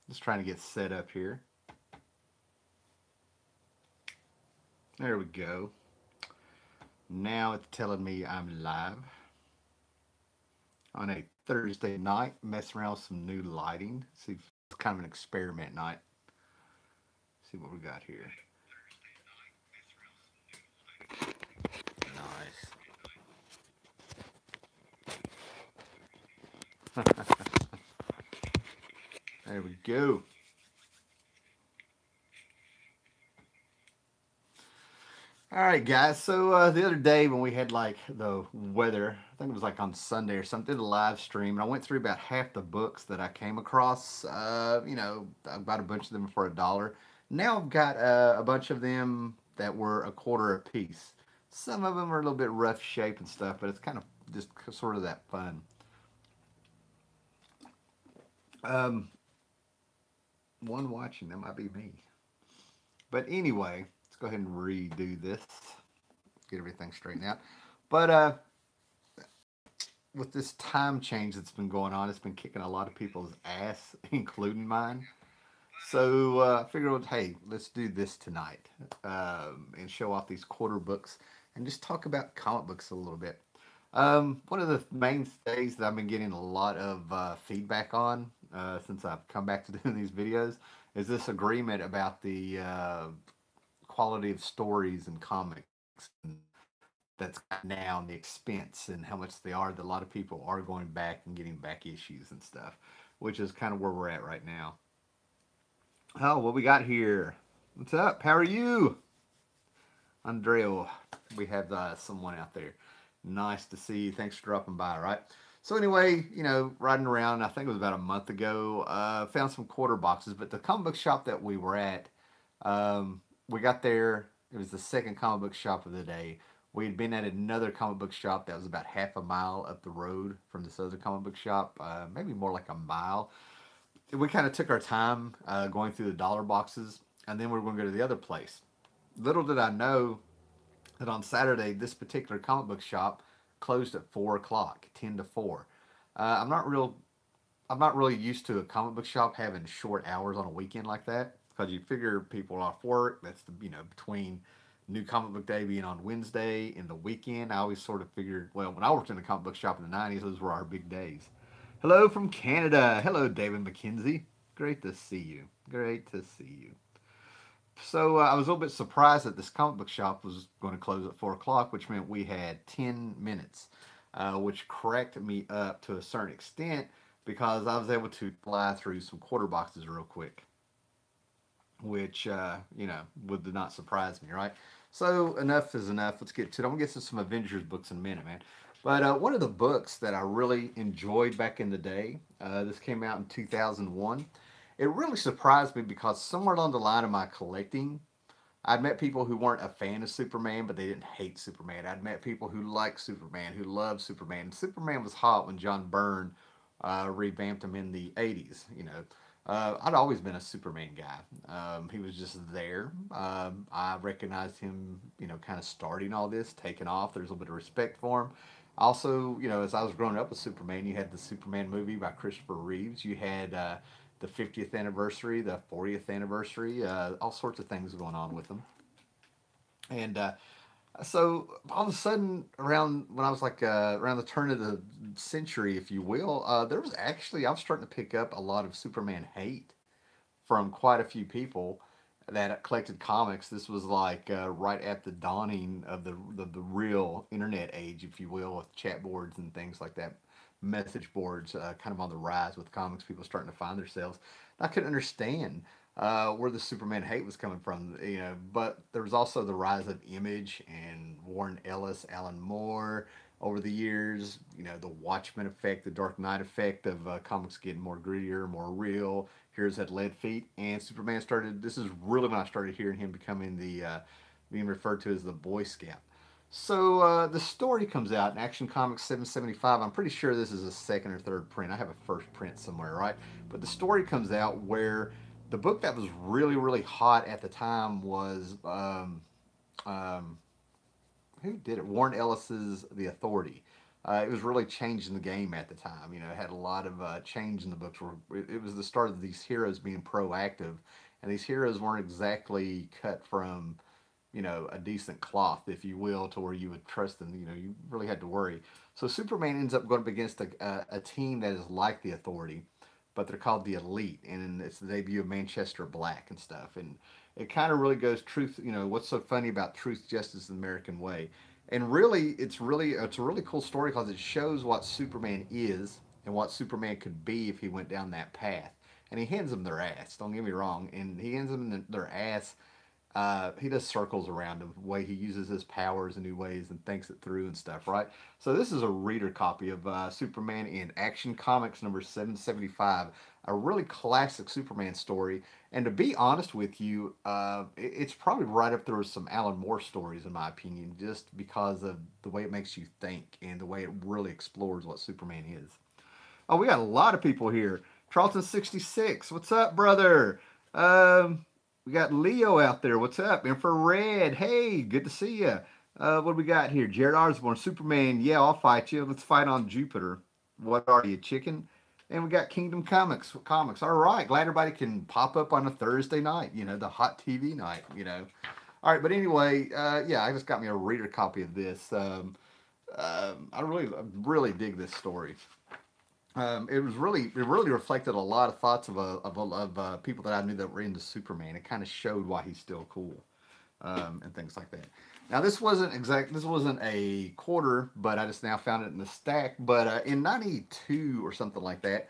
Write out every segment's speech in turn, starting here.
Just trying to get set up here. There we go. Now it's telling me I'm live on a Thursday night, messing around with some new lighting. See, it's kind of an experiment night. See what we got here. Nice. There we go. All right, guys. So the other day when we had like the weather, I think it was like on Sunday or something, did a live stream, and I went through about half the books that I came across. I bought a bunch of them for $1. Now I've got a bunch of them that were a quarter a piece. Some of them are a little bit rough shape and stuff, but it's kind of just sort of that fun. Um, One watching that might be me. But anyway, let's go ahead and redo this, get everything straightened out. But with this time change that's been going on, it's been kicking a lot of people's ass, including mine. So I figured, well, hey, let's do this tonight and show off these quarter books and just talk about comic books a little bit. One of the mainstays that I've been getting a lot of feedback on since I've come back to doing these videos is this agreement about the quality of stories and comics and that's now and the expense and how much they are. That a lot of people are going back and getting back issues and stuff, which is kind of where we're at right now. Oh, what we got here? What's up? How are you, Andrea? We have someone out there. Nice to see you. Thanks for dropping by. Right. So anyway, riding around. I think it was about a month ago. Found some quarter boxes, but the comic book shop that we were at, we got there. It was the second comic book shop of the day. We had been at another comic book shop that was about half a mile up the road from this other comic book shop, maybe more like a mile. We kind of took our time going through the dollar boxes, and then we were going to go to the other place. Little did I know that on Saturday, this particular comic book shop closed at 4 o'clock, 10 to 4. I'm not real. I'm not really used to a comic book shop having short hours on a weekend like that because you figure people are off work. That's the between New Comic Book Day being on Wednesday and the weekend. I always sort of figured. Well, when I worked in a comic book shop in the '90s, those were our big days. Hello from Canada. Hello, David McKenzie. Great to see you. Great to see you. So I was a little bit surprised that this comic book shop was going to close at 4 o'clock, which meant we had 10 minutes, which cracked me up to a certain extent because I was able to fly through some quarter boxes real quick, which, would not surprise me, right? So enough is enough. Let's get to it. I'm going to get to some Avengers books in a minute, man. But one of the books that I really enjoyed back in the day, this came out in 2001. It really surprised me because somewhere along the line of my collecting, I'd met people who weren't a fan of Superman, but they didn't hate Superman. I'd met people who liked Superman, who loved Superman. Superman was hot when John Byrne revamped him in the 80s. I'd always been a Superman guy. He was just there. I recognized him, kind of starting all this, taking off. There's a little bit of respect for him. Also, as I was growing up with Superman, you had the Superman movie by Christopher Reeves. You had the 50th anniversary, the 40th anniversary, all sorts of things going on with them. And so all of a sudden, around when I was like around the turn of the century, if you will, there was actually I was starting to pick up a lot of Superman hate from quite a few people that collected comics. This was like right at the dawning of the real internet age, if you will, with chat boards and things like that, message boards kind of on the rise with comics, people starting to find themselves. I couldn't understand where the Superman hate was coming from, but there was also the rise of Image and Warren Ellis, Alan Moore over the years, the Watchmen effect, the Dark Knight effect of comics getting more grittier, more real. Here's that lead feet, and Superman started. This is really when I started hearing him becoming being referred to as the Boy Scout. So the story comes out in Action Comics 775. I'm pretty sure this is a second or third print. I have a first print somewhere, right? But the story comes out where the book that was really, really hot at the time was um, who did it? Warren Ellis's The Authority. It was really changing the game at the time. You know, it had a lot of change in the books. Where it was the start of these heroes being proactive, and these heroes weren't exactly cut from, you know, a decent cloth, if you will, to where you would trust them. You know, you really had to worry. So Superman ends up going up against a team that is like the Authority, but they're called the Elite, and it's the debut of Manchester Black and stuff. And it kind of really goes truth. You know, what's so funny about truth, justice, and the American way. And really, it's a really cool story because it shows what Superman is and what Superman could be if he went down that path. And he hands them their ass. Don't get me wrong. And he hands them their ass. He does circles around him, the way he uses his powers in new ways and thinks it through and stuff, right? So this is a reader copy of Superman in Action Comics number 775, a really classic Superman story. And to be honest with you, it's probably right up there with some Alan Moore stories, in my opinion, just because of the way it makes you think and the way it really explores what Superman is. Oh, we got a lot of people here. Charlton66, what's up, brother? We got Leo out there. What's up? Infrared. Hey, good to see you. What do we got here? Jared Osborne, Superman. Yeah, I'll fight you. Let's fight on Jupiter. What are you, chicken? And we got Kingdom Comics. Comics. All right. Glad everybody can pop up on a Thursday night. You know, the hot TV night. You know. All right. But anyway, yeah, I just got me a reader copy of this. I really dig this story. It really reflected a lot of thoughts of people that I knew that were into Superman. It kind of showed why he's still cool, and things like that. Now this wasn't a quarter, but I just now found it in the stack. But in '92 or something like that,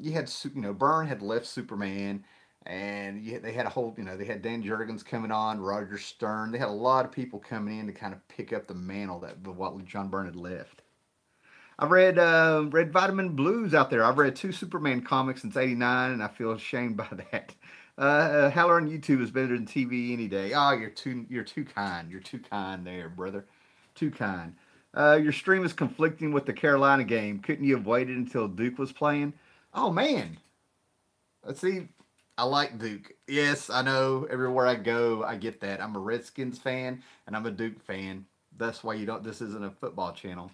you had, you know, Byrne had left Superman, and they had a whole, you know, they had Dan Jurgens coming on, Roger Stern. They had a lot of people coming in to kind of pick up the mantle that of what John Byrne had left. I've read Vitamin Blues out there. I've read two Superman comics since '89, and I feel ashamed by that. Howler on YouTube is better than TV any day. Oh, you're too kind. You're too kind there, brother. Too kind. Your stream is conflicting with the Carolina game. Couldn't you have waited until Duke was playing? Oh man, let's see. I like Duke. Yes, I know. Everywhere I go, I get that. I'm a Redskins fan and I'm a Duke fan. That's why you don't. This isn't a football channel.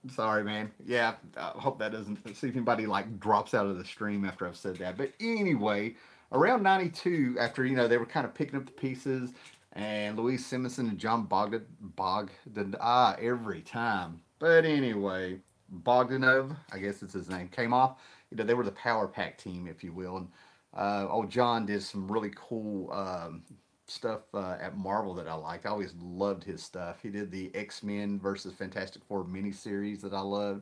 Sorry, man. Yeah, I hope that doesn't. See if anybody like drops out of the stream after I've said that. But anyway, around '92, after, you know, they were kind of picking up the pieces, and Louise Simonson and John Bogdan, every time. But anyway, Bogdanov, I guess it's his name, came off. You know, they were the Power Pack team, if you will, and old John did some really cool stuff at Marvel that I liked. I always loved his stuff. He did the X-Men versus Fantastic Four miniseries that I loved.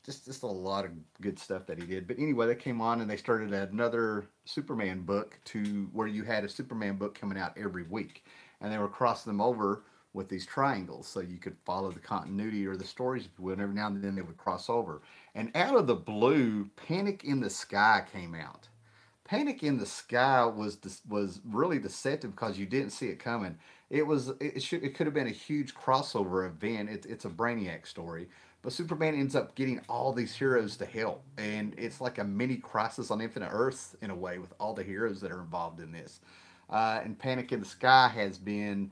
Just a lot of good stuff that he did. But anyway, they came on and they started another Superman book, to where you had a Superman book coming out every week, and they were crossing them over with these triangles so you could follow the continuity or the stories, if you would. And every now and then they would cross over. And out of the blue, Panic in the Sky came out. Panic in the Sky was really deceptive because you didn't see it coming. It could have been a huge crossover event. It's a Brainiac story, but Superman ends up getting all these heroes to help, and it's like a mini Crisis on Infinite Earths in a way, with all the heroes that are involved in this. And Panic in the Sky has been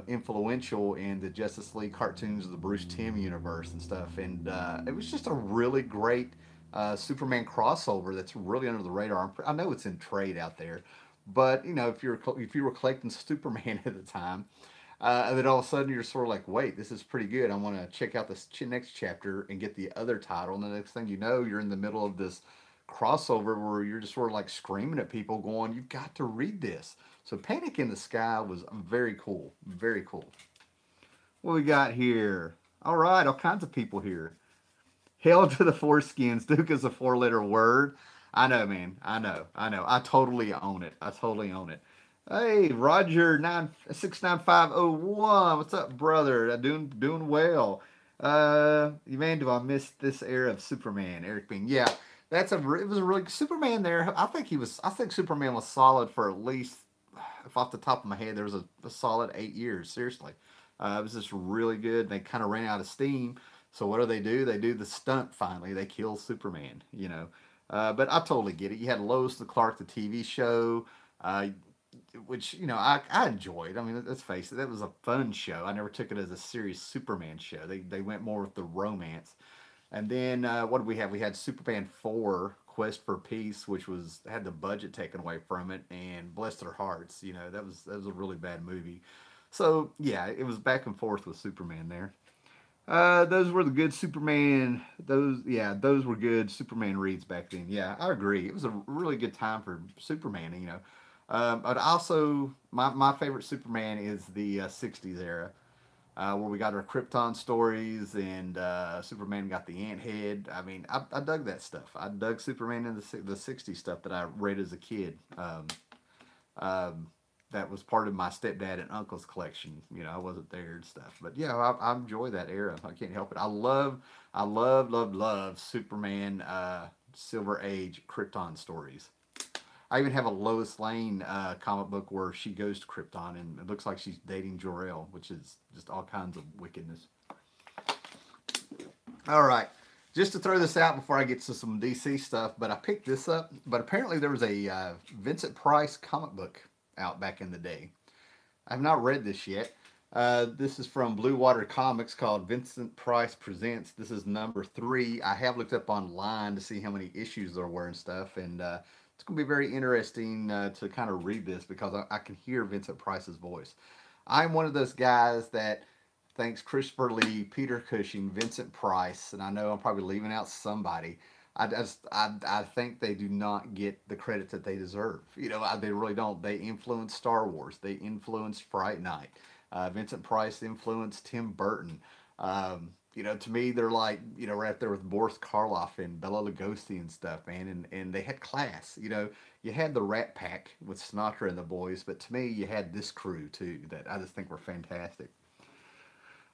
influential in the Justice League cartoons of the Bruce Timm universe and stuff. And it was just a really great Superman crossover that's really under the radar. I know it's in trade out there, but you know, if you were collecting Superman at the time, and then all of a sudden you're sort of like, wait, this is pretty good. I want to check out this next chapter and get the other title. And the next thing you know, you're in the middle of this crossover where you're just sort of like screaming at people, going, "You've got to read this." So Panic in the Sky was very cool, very cool. What we got here? All right, all kinds of people here. Hail to the foreskins. Duke is a four-letter word. I know, man. I know. I totally own it. I totally own it. Hey, Roger 69501. What's up, brother? Doing well. Man, do I miss this era of Superman? Eric Bean. Yeah, it was a really Superman there. I think Superman was solid for at least, if off the top of my head, there was a solid 8 years. Seriously, it was just really good. They kind of ran out of steam. So what do? They do the stunt finally. They kill Superman, you know. But I totally get it. You had Lois the Clark, the TV show. which you know I enjoyed. I mean, let's face it, that was a fun show. I never took it as a serious Superman show. They went more with the romance. And then what did we have? We had Superman 4, Quest for Peace, which was had the budget taken away from it, and Bless Their Hearts. You know, that was a really bad movie. So yeah, it was back and forth with Superman there. Those were the good Superman. Those were good Superman reads back then. Yeah, I agree. It was a really good time for Superman. You know, but also my favorite Superman is the '60s era, where we got our Krypton stories and Superman got the ant head. I mean, I dug that stuff. I dug Superman in the '60s stuff that I read as a kid. Um, that was part of my stepdad and uncle's collection. You know, I wasn't there and stuff, but yeah, I enjoy that era. I can't help it. I love Superman Silver Age Krypton stories. I even have a Lois Lane comic book where she goes to Krypton and it looks like she's dating Jor-El, which is just all kinds of wickedness. All right. Just to throw this out before I get to some DC stuff, but I picked this up. But apparently there was a Vincent Price comic book out back in the day. I've not read this yet. This is from Blue Water Comics called Vincent Price Presents. This is number 3. I have looked up online to see how many issues there were and stuff, and it's going to be very interesting to kind of read this because I can hear Vincent Price's voice. I'm one of those guys that thanks Christopher Lee, Peter Cushing, Vincent Price, and I know I'm probably leaving out somebody. I think they do not get the credit that they deserve. You know, they really don't. They influenced Star Wars. They influenced Fright Night. Vincent Price influenced Tim Burton. You know, to me, they're like, you know, right there with Boris Karloff and Bela Lugosi and stuff, man. And they had class. You know, you had the Rat Pack with Sinatra and the boys, but to me, you had this crew too that I just think were fantastic.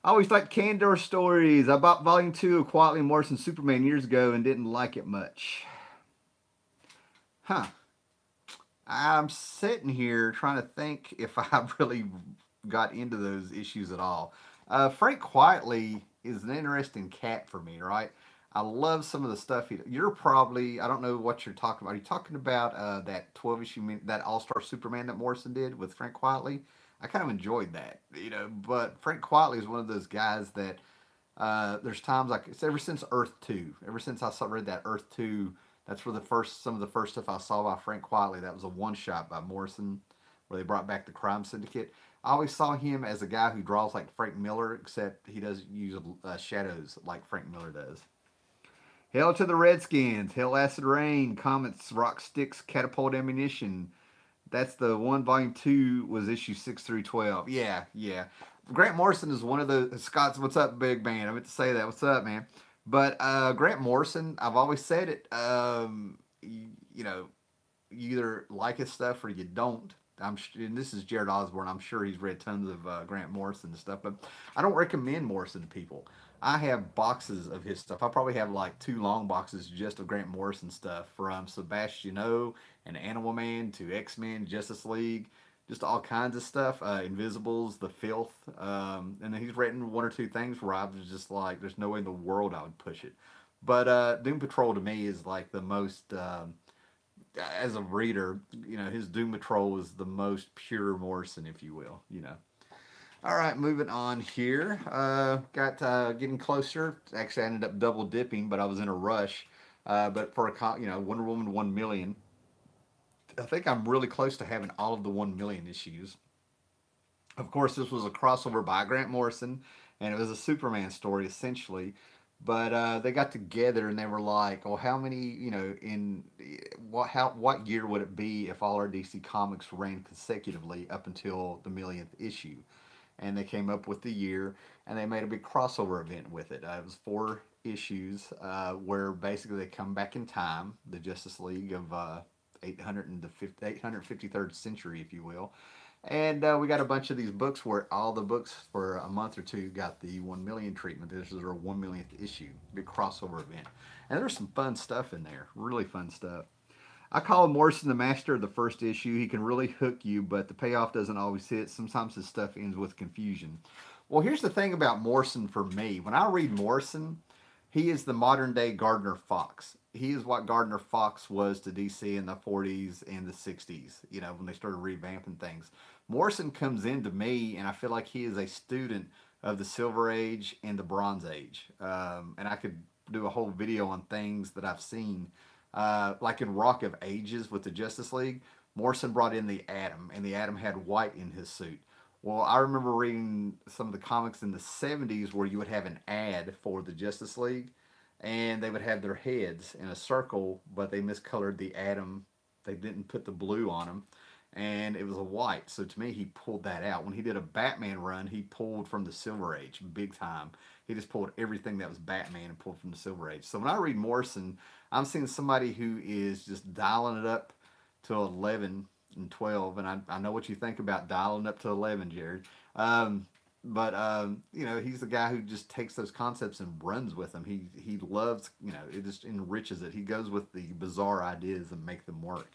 I always liked Candor stories. I bought Volume 2 of Quietly Morrison Superman years ago and didn't like it much. Huh. I'm sitting here trying to think if I really got into those issues at all. Frank Quietly is an interesting cat for me, right? I love some of the stuff you're probably, I don't know what you're talking about. Are you talking about that 12 issue, that All Star Superman that Morrison did with Frank Quietly? I kind of enjoyed that, you know. But Frank Quietly is one of those guys that there's times like it's ever since Earth 2, ever since read that Earth 2, that's where some of the first stuff I saw by Frank Quietly. That was a one shot by Morrison where they brought back the Crime Syndicate. I always saw him as a guy who draws like Frank Miller, except he doesn't use shadows like Frank Miller does. Hail to the Redskins, Hail Acid Rain, Comets, Rock Sticks, Catapult Ammunition. That's the one. Volume 2 was issue 6 through 12. Yeah, yeah. Grant Morrison is one of the Scott's. What's up, big man? I meant to say that. What's up, man? But Grant Morrison, I've always said it. You know, you either like his stuff or you don't. And this is Jared Osborne. I'm sure he's read tons of Grant Morrison and stuff, but I don't recommend Morrison to people. I have boxes of his stuff. I probably have like 2 long boxes just of Grant Morrison stuff from Sebastian O and Animal Man to X Men, Justice League, just all kinds of stuff. Invisibles, The Filth, and then he's written 1 or 2 things where I was just like, there's no way in the world I would push it. But Doom Patrol to me is like the most. As a reader, you know, his Doom Patrol is the most pure Morrison, if you will, you know. All right, moving on here. Got getting closer. Actually, I ended up double dipping, but I was in a rush. But for Wonder Woman 1 million, I think I'm really close to having all of the 1 million issues. Of course, this was a crossover by Grant Morrison, and it was a Superman story essentially. But they got together and they were like, "Well, how many? You know, in what year would it be if all our DC comics ran consecutively up until the millionth issue?" And they came up with the year, and they made a big crossover event with it. It was 4 issues where basically they come back in time, the Justice League of 853rd century, if you will. And we got a bunch of these books where all the books for a month or 2 got the 1 million treatment. This is our 1 millionth issue, big crossover event. And there's some fun stuff in there, really fun stuff. I call Morrison the master of the first issue. He can really hook you, but the payoff doesn't always hit. Sometimes his stuff ends with confusion. Well, here's the thing about Morrison for me. When I read Morrison, he is the modern day Gardner Fox. he is what Gardner Fox was to DC in the 40s and the 60s, you know, when they started revamping things. Morrison comes into me, and I feel like he is a student of the Silver Age and the Bronze Age. And I could do a whole video on things that I've seen. Like in Rock of Ages with the Justice League, Morrison brought in the Atom, and the Atom had white in his suit. Well, I remember reading some of the comics in the 70s where you would have an ad for the Justice League, and they would have their heads in a circle, but they miscolored the Atom. They didn't put the blue on them, and it was a white. So to me, he pulled that out. When he did a Batman run, he pulled from the Silver Age big time. He just pulled everything that was Batman and pulled from the Silver Age. So when I read Morrison, I'm seeing somebody who is just dialing it up to 11 and 12, and I know what you think about dialing up to 11, Jared. But you know, he's the guy who just takes those concepts and runs with them. He loves, you know, it just enriches it. He goes with the bizarre ideas and make them work.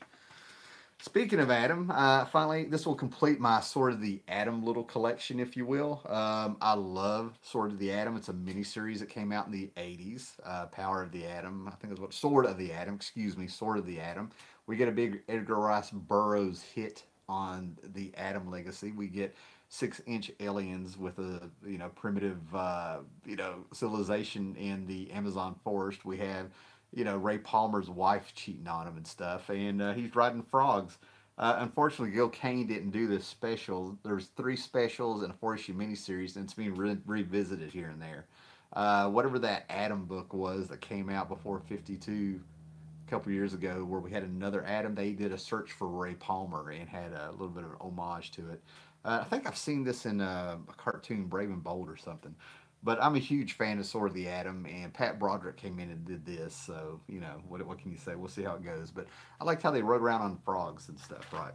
Speaking of Adam, finally, this will complete my Sword of the Atom little collection, if you will. I love Sword of the Atom. It's a miniseries that came out in the 80s. Power of the Atom, I think that's what, Sword of the Atom, excuse me, Sword of the Atom. We get a big Edgar Rice Burroughs hit on the Atom legacy. We get 6-inch aliens with a, you know, primitive, you know, civilization in the Amazon forest. We have, you know, Ray Palmer's wife cheating on him and stuff, and he's riding frogs. Unfortunately, Gil Kane didn't do this special. There's 3 specials and a 4-issue miniseries, and it's being revisited here and there. Whatever that Atom book was that came out before 52 a couple years ago, where we had another Atom, they did a search for Ray Palmer and had a little bit of an homage to it. I think I've seen this in a cartoon, Brave and Bold or something. But I'm a huge fan of Sword of the Atom, and Pat Broderick came in and did this, so, you know, what can you say? We'll see how it goes. But I liked how they rode around on frogs and stuff, right?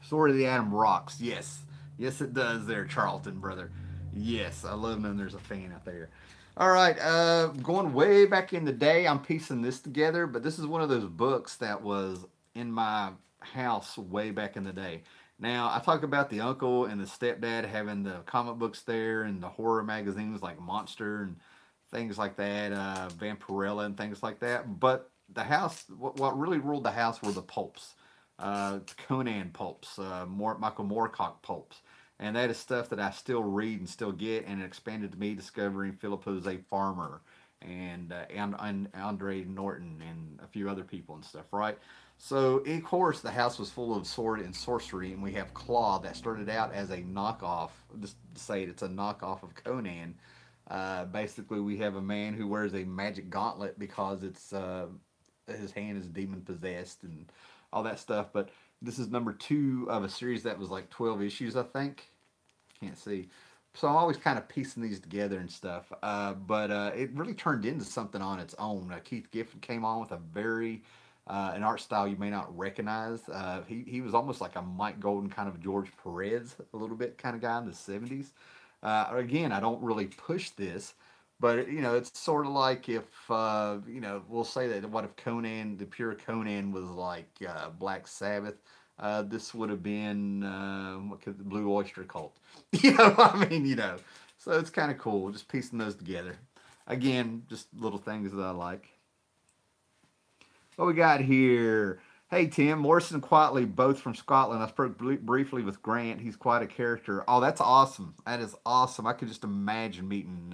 Sword of the Atom rocks, yes. Yes, it does there, Charlton, brother. Yes, I love knowing there's a fan out there. All right, going way back in the day, I'm piecing this together, but this is one of those books that was in my house way back in the day. Now, I talk about the uncle and the stepdad having the comic books there and the horror magazines like Monster and things like that, Vampirella and things like that. But the house, what really ruled the house were the pulps, Conan pulps, Michael Moorcock pulps. And that is stuff that I still read and still get, and it expanded to me discovering Philip Jose Farmer and Andre Norton and a few other people and stuff, right? So, of course, the house was full of sword and sorcery, and we have Claw that started out as a knockoff. Just to say it, it's a knockoff of Conan. Basically, we have a man who wears a magic gauntlet because it's his hand is demon possessed and all that stuff. But this is number 2 of a series that was like 12 issues, I think. Can't see. So I'm always kind of piecing these together and stuff. But it really turned into something on its own. Keith Giffen came on with a very an art style you may not recognize. He was almost like a Mike Golden kind of George Perez, a little bit kind of guy in the 70s. Again, I don't really push this, but you know, it's sort of like if you know, we'll say that what if Conan, the pure Conan, was like Black Sabbath. This would have been what could the Blue Oyster Cult. You know, I mean, you know, so it's kind of cool just piecing those together. Again, just little things that I like. What we got here? Hey Tim, Morrison and Quietly, both from Scotland. I spoke briefly with Grant. He's quite a character. Oh, that's awesome. That is awesome. I could just imagine meeting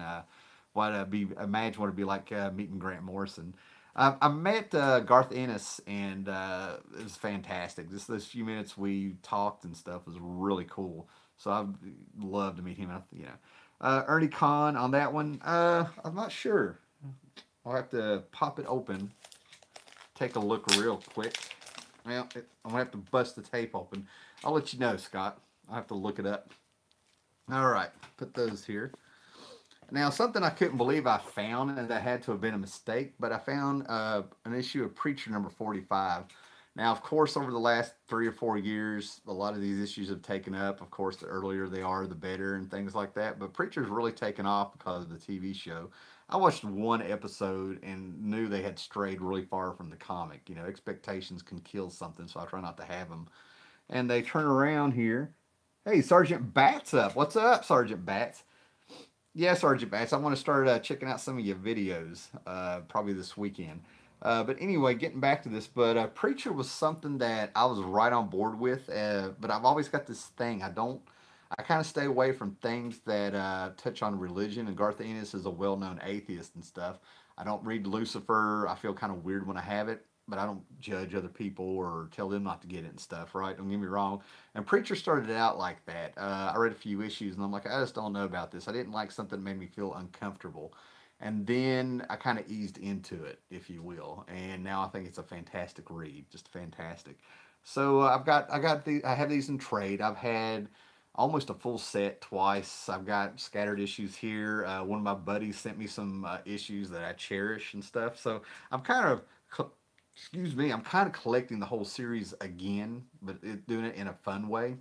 imagine what it'd be like meeting Grant Morrison. I met Garth Ennis, and it was fantastic. Just those few minutes we talked and stuff was really cool. So I'd love to meet him. You know, Ernie Kahn on that one. I'm not sure. I'll have to pop it open, take a look real quick. Well, I'm gonna have to bust the tape open. I'll let you know, Scott. I'll have to look it up. All right, put those here. Now, something I couldn't believe I found, and that had to have been a mistake, but I found an issue of Preacher number 45. Now, of course, over the last 3 or 4 years, a lot of these issues have taken up. Of course, the earlier they are, the better, and things like that. But Preacher's really taken off because of the TV show. I watched one episode and knew they had strayed really far from the comic. You know, expectations can kill something, so I try not to have them. And they turn around here. Hey, Sergeant Bat's up. What's up, Sergeant Bats? Yeah, Sergeant Bass. I want to start checking out some of your videos probably this weekend. But anyway, getting back to this, but Preacher was something that I was right on board with. But I've always got this thing. I kind of stay away from things that touch on religion. And Garth Ennis is a well known atheist and stuff. I don't read Lucifer. I feel kind of weird when I have it, but I don't judge other people or tell them not to get it and stuff, right? Don't get me wrong. And Preacher started out like that. I read a few issues and I'm like, I just don't know about this. I didn't like something that made me feel uncomfortable. And then I kind of eased into it, if you will. And now I think it's a fantastic read, just fantastic. So I have these in trade. I've had almost a full set twice. I've got scattered issues here. One of my buddies sent me some issues that I cherish and stuff. So I'm kind of excuse me, I'm kind of collecting the whole series again, but doing it in a fun way.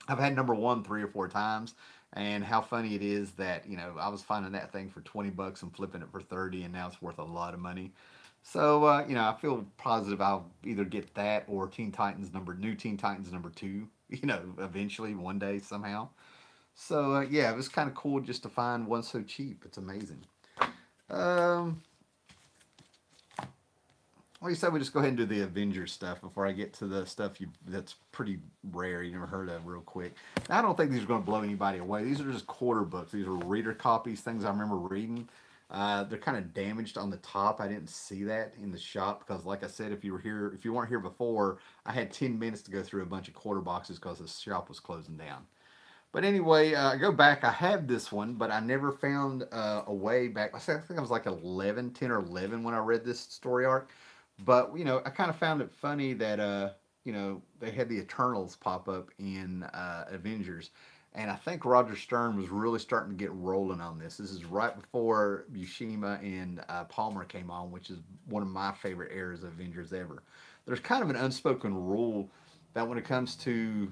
I've had number one 3 or 4 times, and how funny it is that I was finding that thing for $20 and flipping it for 30, and now it's worth a lot of money. So I feel positive I'll either get that or New Teen Titans number two. Eventually one day somehow. So yeah, it was kind of cool just to find one so cheap. It's amazing. Um, Well, you said we just go ahead and do the Avengers stuff before I get to the stuff that's pretty rare you never heard of real quick. Now, I don't think these are going to blow anybody away. These are just quarter books. These are reader copies, things I remember reading. They're kind of damaged on the top. I didn't see that in the shop because, like I said, if you weren't here before, I had 10 minutes to go through a bunch of quarter boxes because the shop was closing down. But anyway, I go back. I have this one, but I never found a way back. I think I was like 11, 10 or 11 when I read this story arc. But I kind of found it funny that they had the Eternals pop up in Avengers, and I think Roger Stern was really starting to get rolling on this. This is right before Buscema and Palmer came on, which is one of my favorite eras of Avengers ever. There's kind of an unspoken rule that when it comes to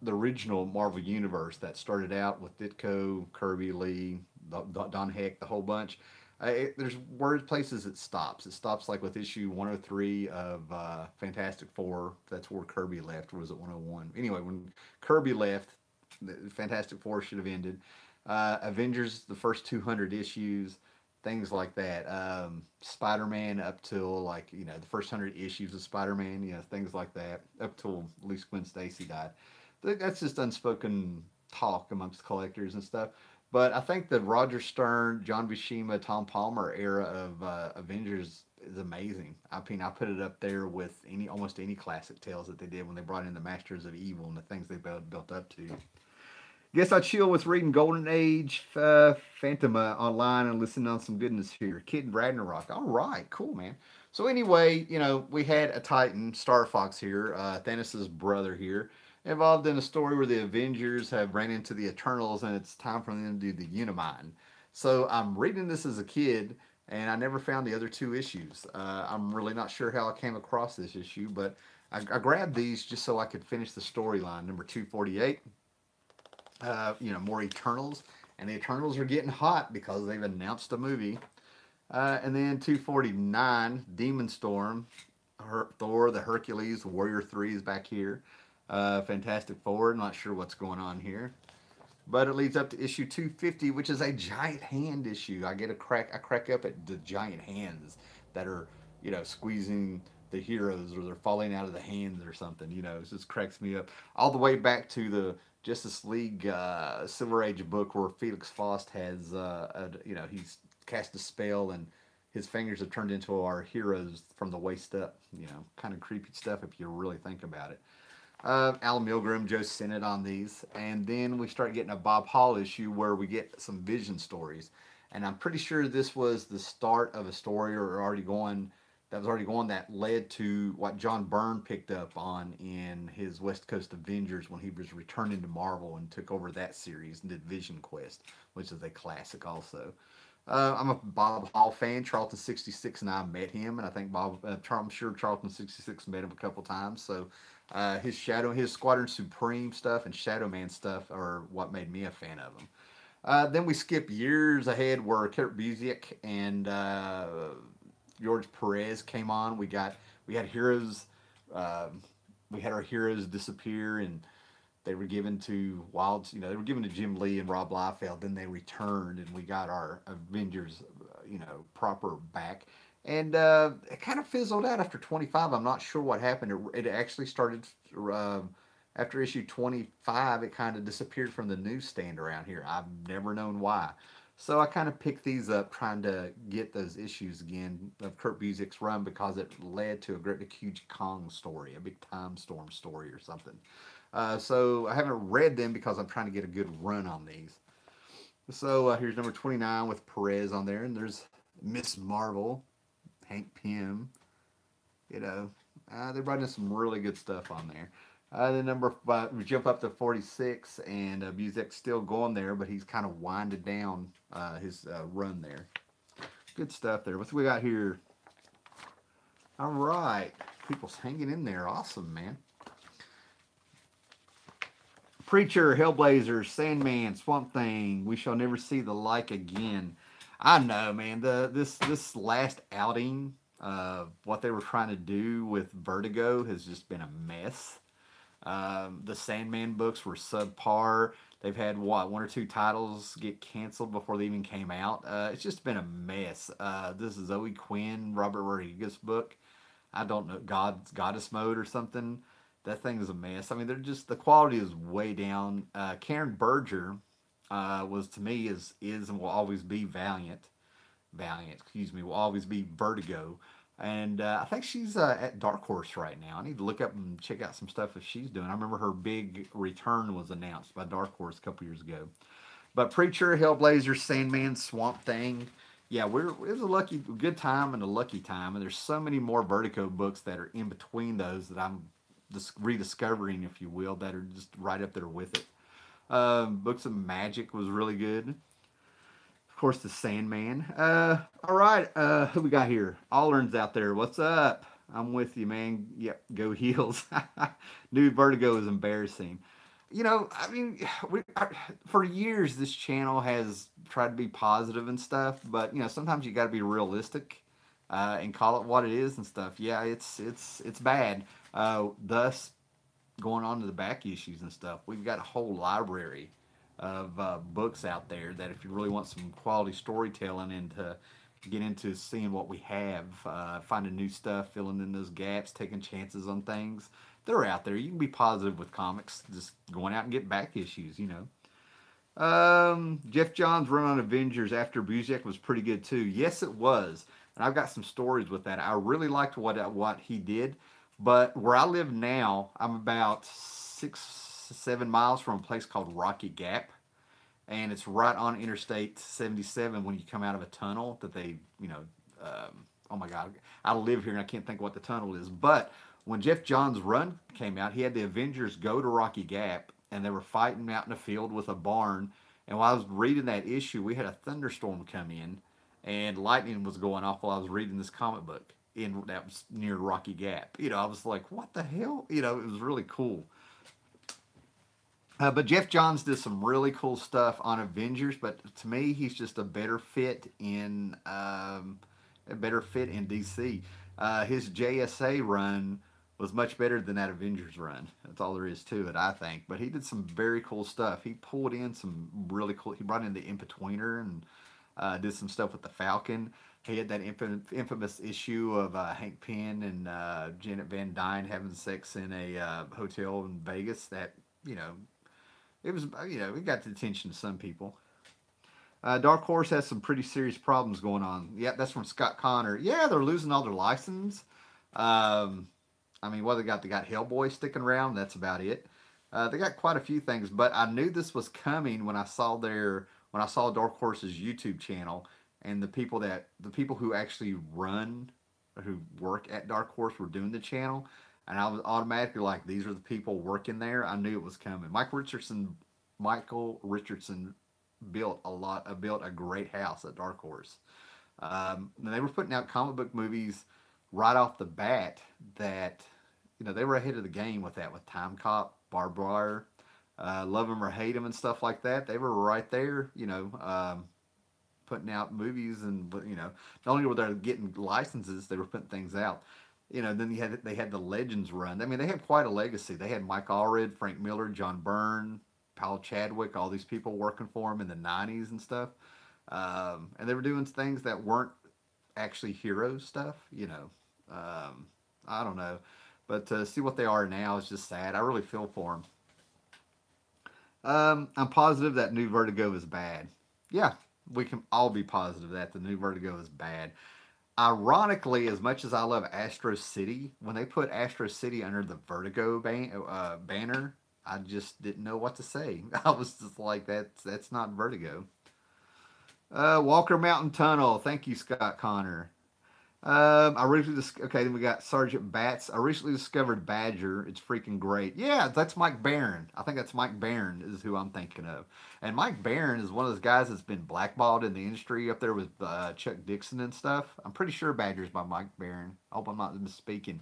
the original Marvel universe that started out with Ditko, Kirby, Lee, Don Heck, the whole bunch. There's word places it stops. It stops like with issue 103 of Fantastic Four. That's where Kirby left. Or was it 101? Anyway, when Kirby left, the Fantastic Four should have ended. Avengers, the first 200 issues, things like that. Spider-Man up till like the first 100 issues of Spider-Man, things like that. Up till at least Gwen Stacy died. That's just unspoken talk amongst collectors and stuff. But I think the Roger Stern, John Buscema, Tom Palmer era of Avengers is amazing. I mean, I put it up there with almost any classic tales that they did when they brought in the Masters of Evil and the things they built up to. Guess I chill with reading Golden Age, Phantoma online and listening on some goodness here. Kid Ragnarok. All right, cool, man. So anyway, we had a Titan, Star Fox here, Thanos' brother here, involved in a story where the Avengers have ran into the Eternals, and it's time for them to do the Unimind. So I'm reading this as a kid, and I never found the other two issues. I'm really not sure how I came across this issue, but I grabbed these just so I could finish the storyline. Number 248, more Eternals, and the Eternals are getting hot because they've announced a movie. And then 249, Demon Storm, Thor, the Hercules, Warrior 3 is back here. Fantastic Four, not sure what's going on here. But it leads up to issue 250, which is a giant hand issue. I crack up at the giant hands that are, squeezing the heroes or they're falling out of the hands or something. It just cracks me up. All the way back to the Justice League Silver Age book where Felix Faust has, he's cast a spell and his fingers have turned into our heroes from the waist up. Kind of creepy stuff if you really think about it. Alan Milgram, Joe Sennett on these. And then we start getting a Bob Hall issue where we get some Vision stories. And I'm pretty sure this was the start of a story that led to what John Byrne picked up on in his West Coast Avengers when he was returning to Marvel and took over that series and did Vision Quest, which is a classic also. I'm a Bob Hall fan. Charlton 66 and I met him, and I think I'm sure Charlton 66 met him a couple times. So his Squadron Supreme stuff and Shadow Man stuff are what made me a fan of him. Then we skip years ahead where Kurt Busiek and George Perez came on. We had heroes. We had our heroes disappear and They were given to they were given to Jim Lee and Rob Liefeld. Then they returned, and we got our Avengers, proper back. And it kind of fizzled out after 25. I'm not sure what happened. It actually started after issue 25. It kind of disappeared from the newsstand around here. I've never known why. So I kind of picked these up, trying to get those issues again of Kurt Busiek's run, because it led to a great big huge Kong story, a big time storm story or something. So I haven't read them because I'm trying to get a good run on these. So here's number 29 with Perez on there, and there's Miss Marvel, Hank Pym. They brought in some really good stuff on there. Then number 5, we jump up to 46, and Busiek's still going there, but he's kind of winding down his run there. Good stuff there. What's we got here? All right, people's hanging in there. Awesome, man. Preacher, Hellblazer, Sandman, Swamp Thing. We shall never see the like again. I know, man. This last outing, what they were trying to do with Vertigo has just been a mess. The Sandman books were subpar. They've had one or two titles get canceled before they even came out. It's just been a mess. This is Zoe Quinn, Robert Rodriguez book. I don't know, Goddess Mode or something. That thing is a mess. I mean, the quality is way down. Karen Berger was, to me, is and will always be Valiant. Will always be Vertigo. And I think she's at Dark Horse right now. I need to look up and check out some stuff that she's doing. I remember her big return was announced by Dark Horse a couple years ago. But Preacher, Hellblazer, Sandman, Swamp Thing. Yeah, it was a good time and a lucky time. And there's so many more Vertigo books that are in between those that I'm rediscovering, if you will, that are just right up there with it. Books of Magic was really good. Of course, the Sandman. All right, who we got here? Allern's out there. What's up? I'm with you, man. Yep, go Heels. New Vertigo is embarrassing. I mean, for years this channel has tried to be positive and stuff, but sometimes you got to be realistic and call it what it is and stuff. Yeah, it's bad. Thus, going on to the back issues and stuff, we've got a whole library of books out there that if you really want some quality storytelling and to get into seeing what we have, finding new stuff, filling in those gaps, taking chances on things, they're out there. You can be positive with comics, just going out and get back issues, Jeff Johns' run on Avengers after Busiek was pretty good too. Yes, it was. And I've got some stories with that. I really liked what he did. But where I live now, I'm about 6-7 miles from a place called Rocky Gap. And it's right on Interstate 77 when you come out of a tunnel that they, oh my God, I live here and I can't think what the tunnel is. But when Jeff Johns' run came out, he had the Avengers go to Rocky Gap, and they were fighting out in a field with a barn. And while I was reading that issue, we had a thunderstorm come in, and lightning was going off while I was reading this comic book. That was near Rocky Gap. I was like, what the hell? It was really cool. But Jeff Johns did some really cool stuff on Avengers, but to me, he's just a better fit in DC. His JSA run was much better than that Avengers run. That's all there is to it, I think. But he did some very cool stuff. He pulled in some really cool. He brought in the In-Betweener and did some stuff with the Falcon. He had that infamous issue of Hank Pym and Janet Van Dyne having sex in a hotel in Vegas. That it was it got the attention of some people. Dark Horse has some pretty serious problems going on. Yeah, that's from Scott Connor. Yeah, they're losing all their license. I mean, what they got? They got Hellboy sticking around. That's about it. They got quite a few things, but I knew this was coming when I saw Dark Horse's YouTube channel. And the people who actually who work at Dark Horse were doing the channel, and I was automatically like, these are the people working there. I knew it was coming. Michael Richardson built a great house at Dark Horse. And they were putting out comic book movies right off the bat that they were ahead of the game with that, with Time Cop, Barbed Wire, Love 'Em or Hate 'Em and stuff like that. They were right there, putting out movies, and not only were they getting licenses, they were putting things out. Then they had the Legends run. I mean, they had quite a legacy. They had Mike Allred, Frank Miller, John Byrne, Paul Chadwick, all these people working for them in the '90s and stuff. And they were doing things that weren't actually hero stuff. I don't know, but to see what they are now is just sad. I really feel for them. I'm positive that new Vertigo is bad. Yeah, we can all be positive that the new Vertigo is bad. Ironically, as much as I love Astro City, when they put Astro City under the Vertigo banner, I just didn't know what to say. I was just like, that's not Vertigo. Walker Mountain Tunnel. Thank you, Scott Connor. Okay. Then we got Sergeant Bats. I recently discovered Badger. It's freaking great. Yeah, that's Mike Barron. I think that's Mike Barron is who I'm thinking of. And Mike Barron is one of those guys that's been blackballed in the industry up there with Chuck Dixon and stuff. I'm pretty sure Badger's by Mike Barron. I hope I'm not misspeaking.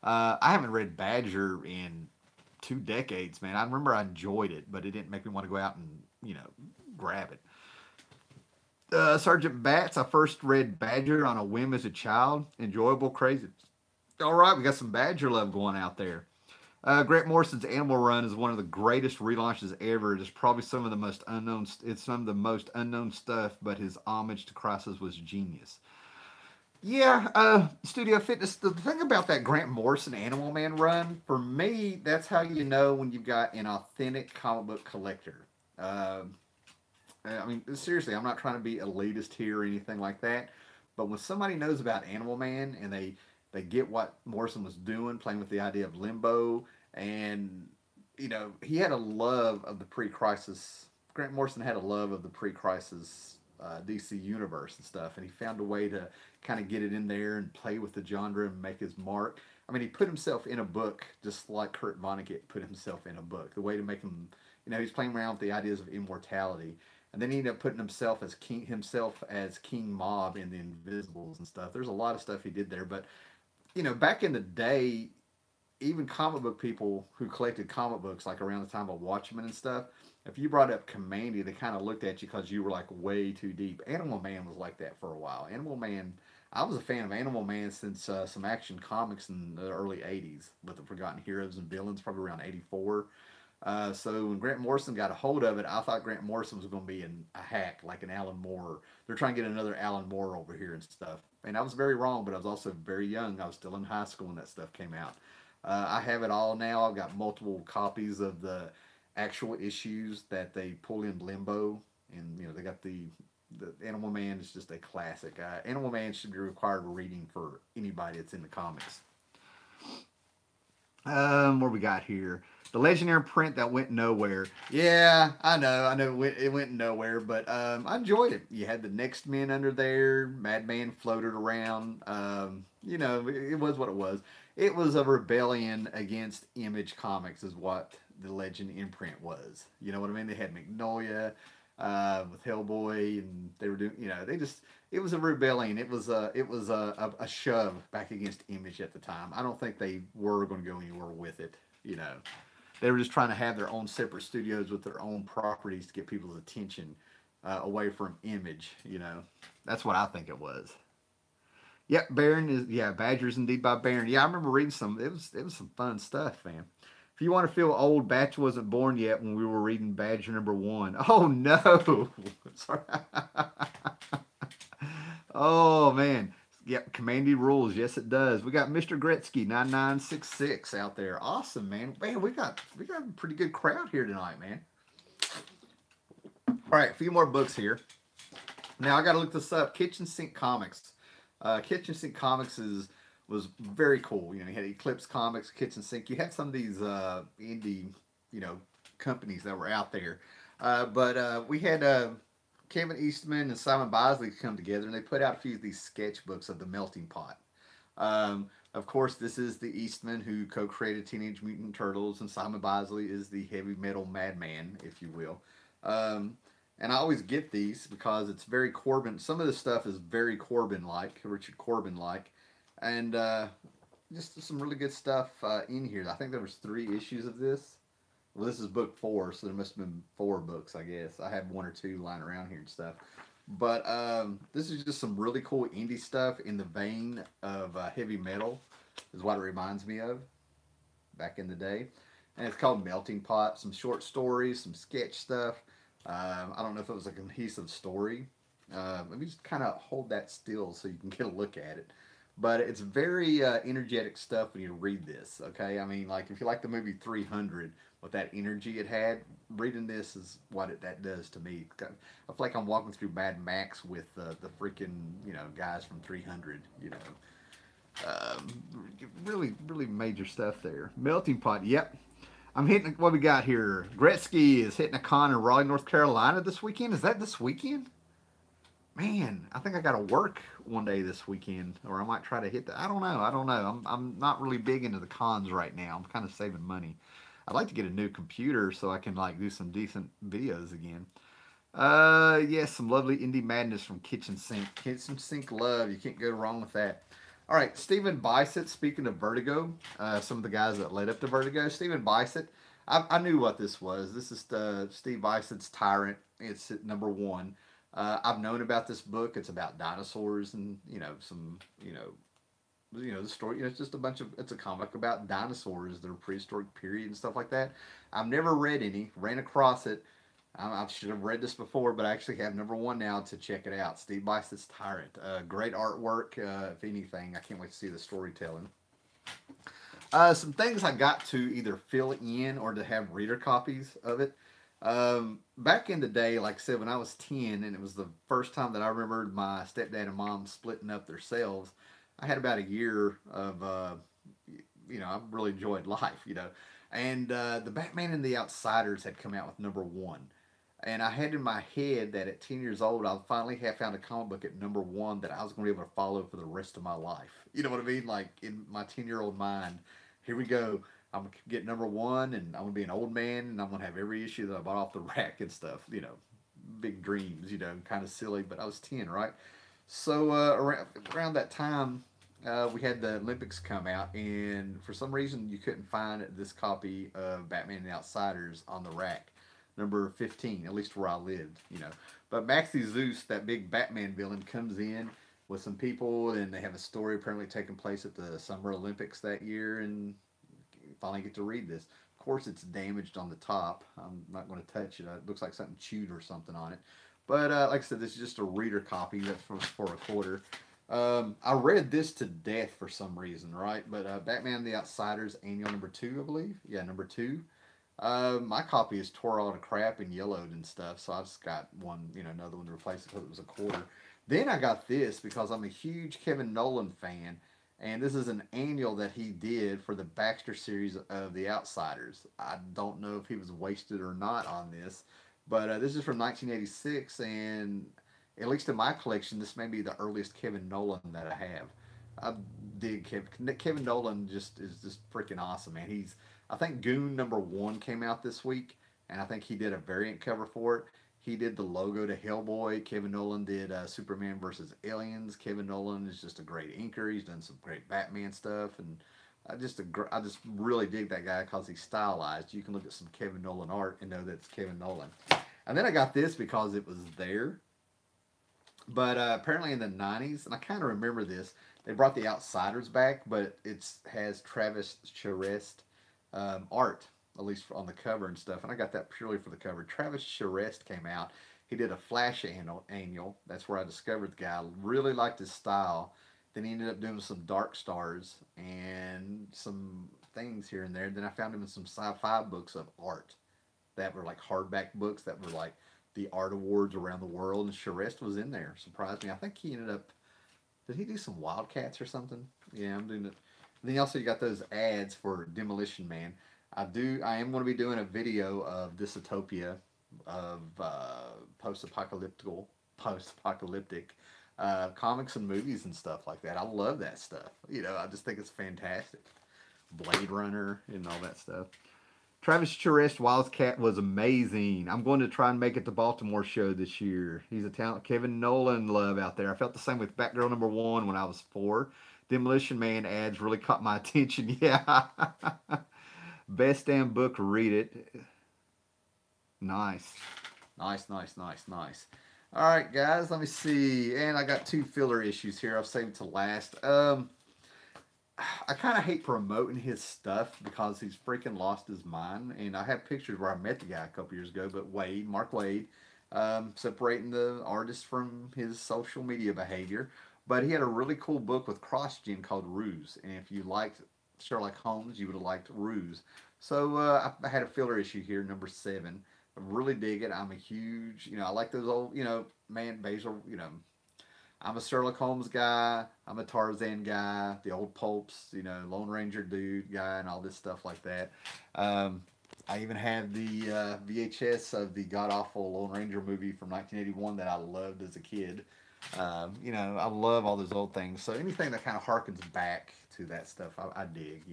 I haven't read Badger in 2 decades, man. I remember I enjoyed it, but it didn't make me want to go out and grab it. Sergeant Bats, I first read Badger on a whim as a child. Enjoyable, crazy. All right, we got some Badger love going out there. Grant Morrison's Animal Run is one of the greatest relaunches ever. It is probably some of the most unknown. It's some of the most unknown stuff, but his homage to Crisis was genius. Yeah, Studio Fitness. The thing about that Grant Morrison Animal Man run, for me, that's how you know when you've got an authentic comic book collector. I mean, seriously, I'm not trying to be elitist here or anything like that, but when somebody knows about Animal Man and they get what Morrison was doing, playing with the idea of limbo, and he had a love of the pre-crisis. Grant Morrison had a love of the pre-crisis DC universe and stuff, and he found a way to kind of get it in there and play with the genre and make his mark. I mean, he put himself in a book just like Kurt Vonnegut put himself in a book. The way to make him, he's playing around with the ideas of immortality. And then he ended up putting himself as King Mob in the Invisibles and stuff. There's a lot of stuff he did there, but back in the day, even comic book people who collected comic books, like around the time of Watchmen and stuff, if you brought up Commandy, they kind of looked at you because you were like way too deep. Animal Man was like that for a while. Animal Man, I was a fan of Animal Man since some Action Comics in the early '80s with the Forgotten Heroes and Villains, probably around '84. So when Grant Morrison got a hold of it, I thought Grant Morrison was going to be a hack like an Alan Moore. They're trying to get another Alan Moore over here and stuff. And I was very wrong, but I was also very young. I was still in high school when that stuff came out. I have it all now. I've got multiple copies of the actual issues that they pull in Limbo, and they got the Animal Man is just a classic. Animal Man should be required reading for anybody that's in the comics. What we got here? The Legendary print that went nowhere. Yeah, I know it went nowhere, but I enjoyed it. You had the Next Men under there. Madman floated around. It was what it was. It was a rebellion against Image Comics, is what the Legend imprint was. You know what I mean? They had Magnolia with Hellboy, and they were doing. It was a rebellion. It was a shove back against Image at the time. I don't think they were going to go anywhere with it. They were just trying to have their own separate studios with their own properties to get people's attention away from Image. That's what I think it was. Yep, Badger's indeed by Baron. Yeah, I remember reading some. It was some fun stuff, man. If you want to feel old, Batch wasn't born yet when we were reading Badger #1. Oh no! Sorry. Oh man. Yep, Commandy rules. Yes, it does. We got Mr. Gretzky 9966 out there. Awesome, man. Man, we got a pretty good crowd here tonight, man. All right, a few more books here. Now I got to look this up. Kitchen Sink Comics. Kitchen Sink Comics was very cool. You had Eclipse Comics, Kitchen Sink. You had some of these indie, companies that were out there. But we had Kevin Eastman and Simon Bosley come together, and they put out a few of these sketchbooks of the Melting Pot. Of course, this is the Eastman who co-created Teenage Mutant Turtles, and Simon Bosley is the heavy metal madman, if you will. And I always get these because it's very Corbin. Some of this stuff is very Corbin-like, Richard Corbin-like. And just some really good stuff in here. I think there was 3 issues of this. Well, this is book 4, so there must have been 4 books, I guess. I have 1 or 2 lying around here and stuff. But this is just some really cool indie stuff in the vein of heavy metal. is what it reminds me of back in the day. And it's called Melting Pot. Some short stories, some sketch stuff. I don't know if it was a cohesive story. Let me just kind of hold that still so you can get a look at it. But it's very energetic stuff when you read this. Okay, I mean, like if you like the movie 300 with that energy it had, reading this is what that does to me. I feel like I'm walking through Mad Max with the freaking guys from 300. Really really major stuff there. Melting Pot. Yep, I'm hitting what we got here. Gretzky is hitting a con in Raleigh, North Carolina this weekend. Is that this weekend? Man, I think I got to work one day this weekend, or I might try to hit that. I don't know. I don't know. I'm not really big into the cons right now. I'm kind of saving money. I'd like to get a new computer so I can like do some decent videos again. Yes, some lovely indie madness from Kitchen Sink. Kitchen Sink love. You can't go wrong with that. All right, Stephen Bisett. Speaking of Vertigo, some of the guys that led up to Vertigo. Stephen Bisett. I knew what this was. This is Steve Bisett's Tyrant. It's at number one. I've known about this book. It's about dinosaurs and some the story. It's just a bunch of. It's a comic about dinosaurs, their prehistoric period and stuff like that. I've never read any. Ran across it. I should have read this before, but I actually have number one now to check it out. Steve Bisett's Tyrant. Great artwork. If anything, I can't wait to see the storytelling. Some things I got to either fill in or to have reader copies of it. Back in the day, like I said, when I was 10, and it was the first time that I remembered my stepdad and mom splitting up their cells, I had about a year of, I really enjoyed life. And the Batman and the Outsiders had come out with number one. And I had in my head that at 10 years old, I finally had found a comic book at number one that I was going to be able to follow for the rest of my life. You know what I mean? Like in my 10-year-old mind, here we go. I'm going to get number one, and I'm going to be an old man, and I'm going to have every issue that I bought off the rack and stuff. Big dreams, kind of silly, but I was 10, right? So around that time, we had the Olympics come out, and for some reason, you couldn't find this copy of Batman and the Outsiders on the rack. Number 15, at least where I lived. But Maxie Zeus, that big Batman villain, comes in with some people, and they have a story apparently taking place at the Summer Olympics that year, and you finally get to read this. Of course, it's damaged on the top. I'm not going to touch it. It looks like something chewed or something on it. But like I said, this is just a reader copy that's for a quarter. I read this to death for some reason, right? But Batman and the Outsiders, annual number 2, I believe. Yeah, number 2. My copy is tore all to crap and yellowed and stuff, so I just got one, another one to replace it because it was a quarter. Then I got this because I'm a huge Kevin Nolan fan, and this is an annual that he did for the Baxter series of The Outsiders. I don't know if he was wasted or not on this, but this is from 1986, and at least in my collection, this may be the earliest Kevin Nolan that I have. I dig Kevin Nolan. Just is just freaking awesome, man. I think Goon number 1 came out this week, and I think he did a variant cover for it. He did the logo to Hellboy. Kevin Nolan did Superman versus Aliens. Kevin Nolan is just a great inker. He's done some great Batman stuff, and I just really dig that guy because he's stylized. You can look at some Kevin Nolan art and know that it's Kevin Nolan. And then I got this because it was there. But apparently in the 90s, and I kind of remember this, they brought the Outsiders back, but it has Travis Charest art, at least on the cover and stuff. And I got that purely for the cover. Travis Charest came out. He did a Flash annual. That's where I discovered the guy. Really liked his style. Then he ended up doing some Dark Stars and some things here and there. Then I found him in some sci-fi books of art that were like hardback books that were like the art awards around the world. And Charest was in there. Surprised me. I think he ended up... Did he do some Wildcats or something? Yeah, I'm doing it. And then also you got those ads for Demolition Man. I am going to be doing a video of Dystopia, of post-apocalyptic comics and movies and stuff like that. I love that stuff. I just think it's fantastic. Blade Runner and all that stuff. Travis Charest Wildcat was amazing. I'm going to try and make it to Baltimore show this year. He's a talent. Kevin Nolan love out there. I felt the same with Batgirl number 1 when I was 4. Demolition Man ads really caught my attention. Yeah. Best damn book, read it. Nice. Nice. All right, guys, let me see. And I got 2 filler issues here. I've saved to last. I kind of hate promoting his stuff because he's freaking lost his mind. And I have pictures where I met the guy a couple years ago, but Wade, Mark Wade, separating the artist from his social media behavior. But he had a really cool book with CrossGen called Ruse. And if you liked Sherlock Holmes, you would have liked Ruse. So I had a filler issue here, number 7. I really dig it. I'm a huge, I like those old, man, Basil, I'm a Sherlock Holmes guy. I'm a Tarzan guy. The old pulps, Lone Ranger dude guy, and all this stuff like that. Um, I even have the VHS of the god awful Lone Ranger movie from 1981 that I loved as a kid. I love all those old things. So anything that kind of harkens back to that stuff, I dig.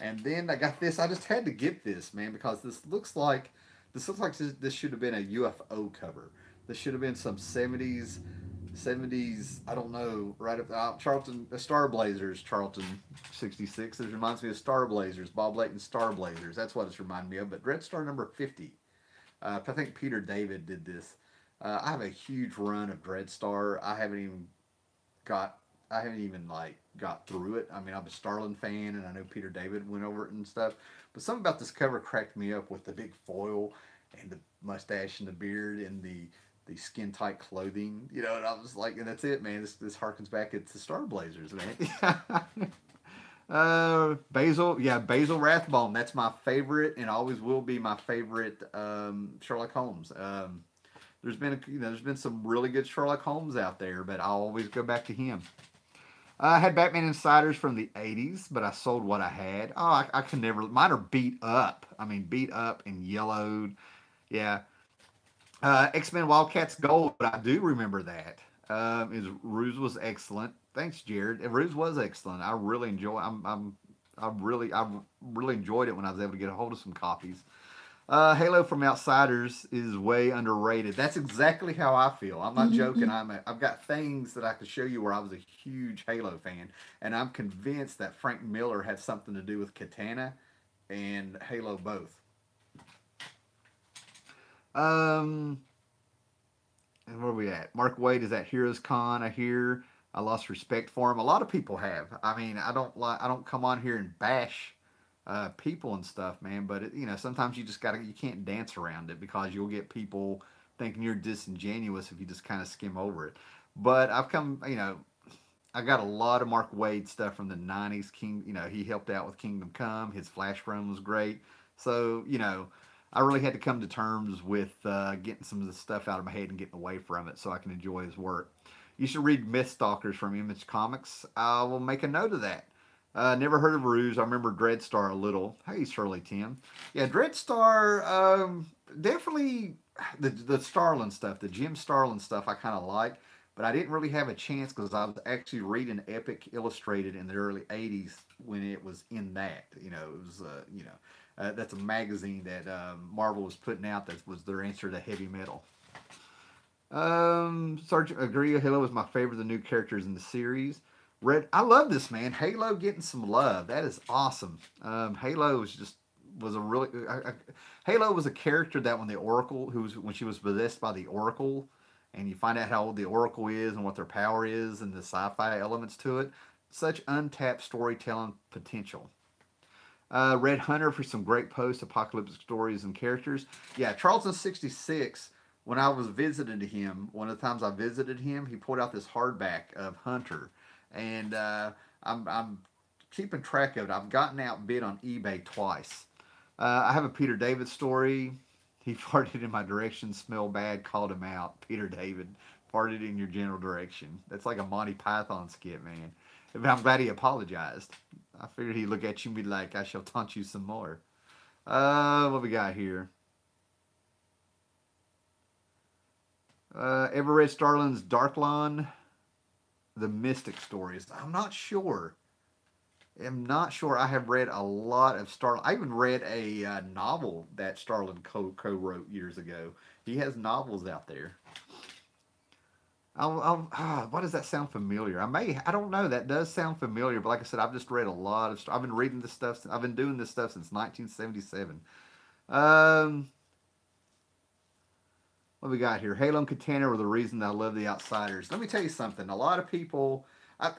And then I got this. I just had to get this, man, because this looks like this should have been a UFO cover. This should have been some 70s, I don't know, right up Charlton, the Star Blazers, Charlton 66. This reminds me of Star Blazers, Bob Layton's Star Blazers. That's what it's reminding me of. But Red Star number 50. I think Peter David did this. I have a huge run of Dread Star. Got, I haven't even like got through it. I mean, I'm a Starlin fan, and I know Peter David went over it and stuff. But something about this cover cracked me up with the big foil and the mustache and the beard and the skin tight clothing, and I was like, and that's it, man. This harkens back to Star Blazers, man. Basil Rathbone. That's my favorite, and always will be my favorite Sherlock Holmes. There's been some really good Sherlock Holmes out there, but I'll always go back to him. I had Batman Insiders from the 80s, but I sold what I had. Oh, I can never. Mine are beat up. I mean, beat up and yellowed. Yeah, X-Men Wildcats Gold. I do remember that. Is Ruse was excellent. Thanks, Jared. Ruse was excellent. I really enjoy. I really enjoyed it when I was able to get a hold of some copies. Halo from Outsiders is way underrated. That's exactly how I feel. I'm not joking. I've got things that I could show you where I was a huge Halo fan, and I'm convinced that Frank Miller had something to do with Katana and Halo both. Um, and where are we at? Mark Wade is at Heroes Con. I hear I lost respect for him. A lot of people have. I mean, I don't come on here and bash people and stuff, man. But sometimes you can't dance around it because you'll get people thinking you're disingenuous if you just kind of skim over it. But I got a lot of Mark Wade stuff from the '90s. He helped out with Kingdom Come. His Flash run was great. So I really had to come to terms with getting some of the stuff out of my head and getting away from it so I can enjoy his work. You should read Mythstalkers from Image Comics. I will make a note of that. Never heard of Ruse. I remember Dreadstar a little. Hey, Shirley Tim. Yeah, Dreadstar, definitely the Starlin stuff, the Jim Starlin stuff I kind of like, but I didn't really have a chance because I was actually reading Epic Illustrated in the early 80s when it was in that. It was, that's a magazine that Marvel was putting out that was their answer to heavy metal. Sergeant Agria Halo was my favorite of the new characters in the series. I love this, man. Halo getting some love. That is awesome. Halo was a really Halo was a character that when the Oracle when she was possessed by the Oracle, and you find out how old the Oracle is and what their power is and the sci-fi elements to it. Such untapped storytelling potential. Red Hunter for some great post-apocalyptic stories and characters. Yeah, Charlton 66. When I was visiting him, one of the times I visited him, he pulled out this hardback of Hunter, and I'm keeping track of it. I've gotten outbid on eBay twice. I have a Peter David story. He farted in my direction, smelled bad, called him out. Peter David farted in your general direction. That's like a Monty Python skit, man. But I'm glad he apologized. I figured he'd look at you and be like, I shall taunt you some more. What we got here? Ever read Starlin's Darklon? The Mystic Stories. I'm not sure. I have read a lot of Starlin. I even read a novel that Starlin co-wrote years ago. He has novels out there. Why does that sound familiar? I don't know. That does sound familiar, but like I said, I've just read a lot of. I've been reading this stuff. I've been doing this stuff since 1977. Um, what we got here? Halo and Katana were the reason that I love the Outsiders. Let me tell you something. A lot of people, I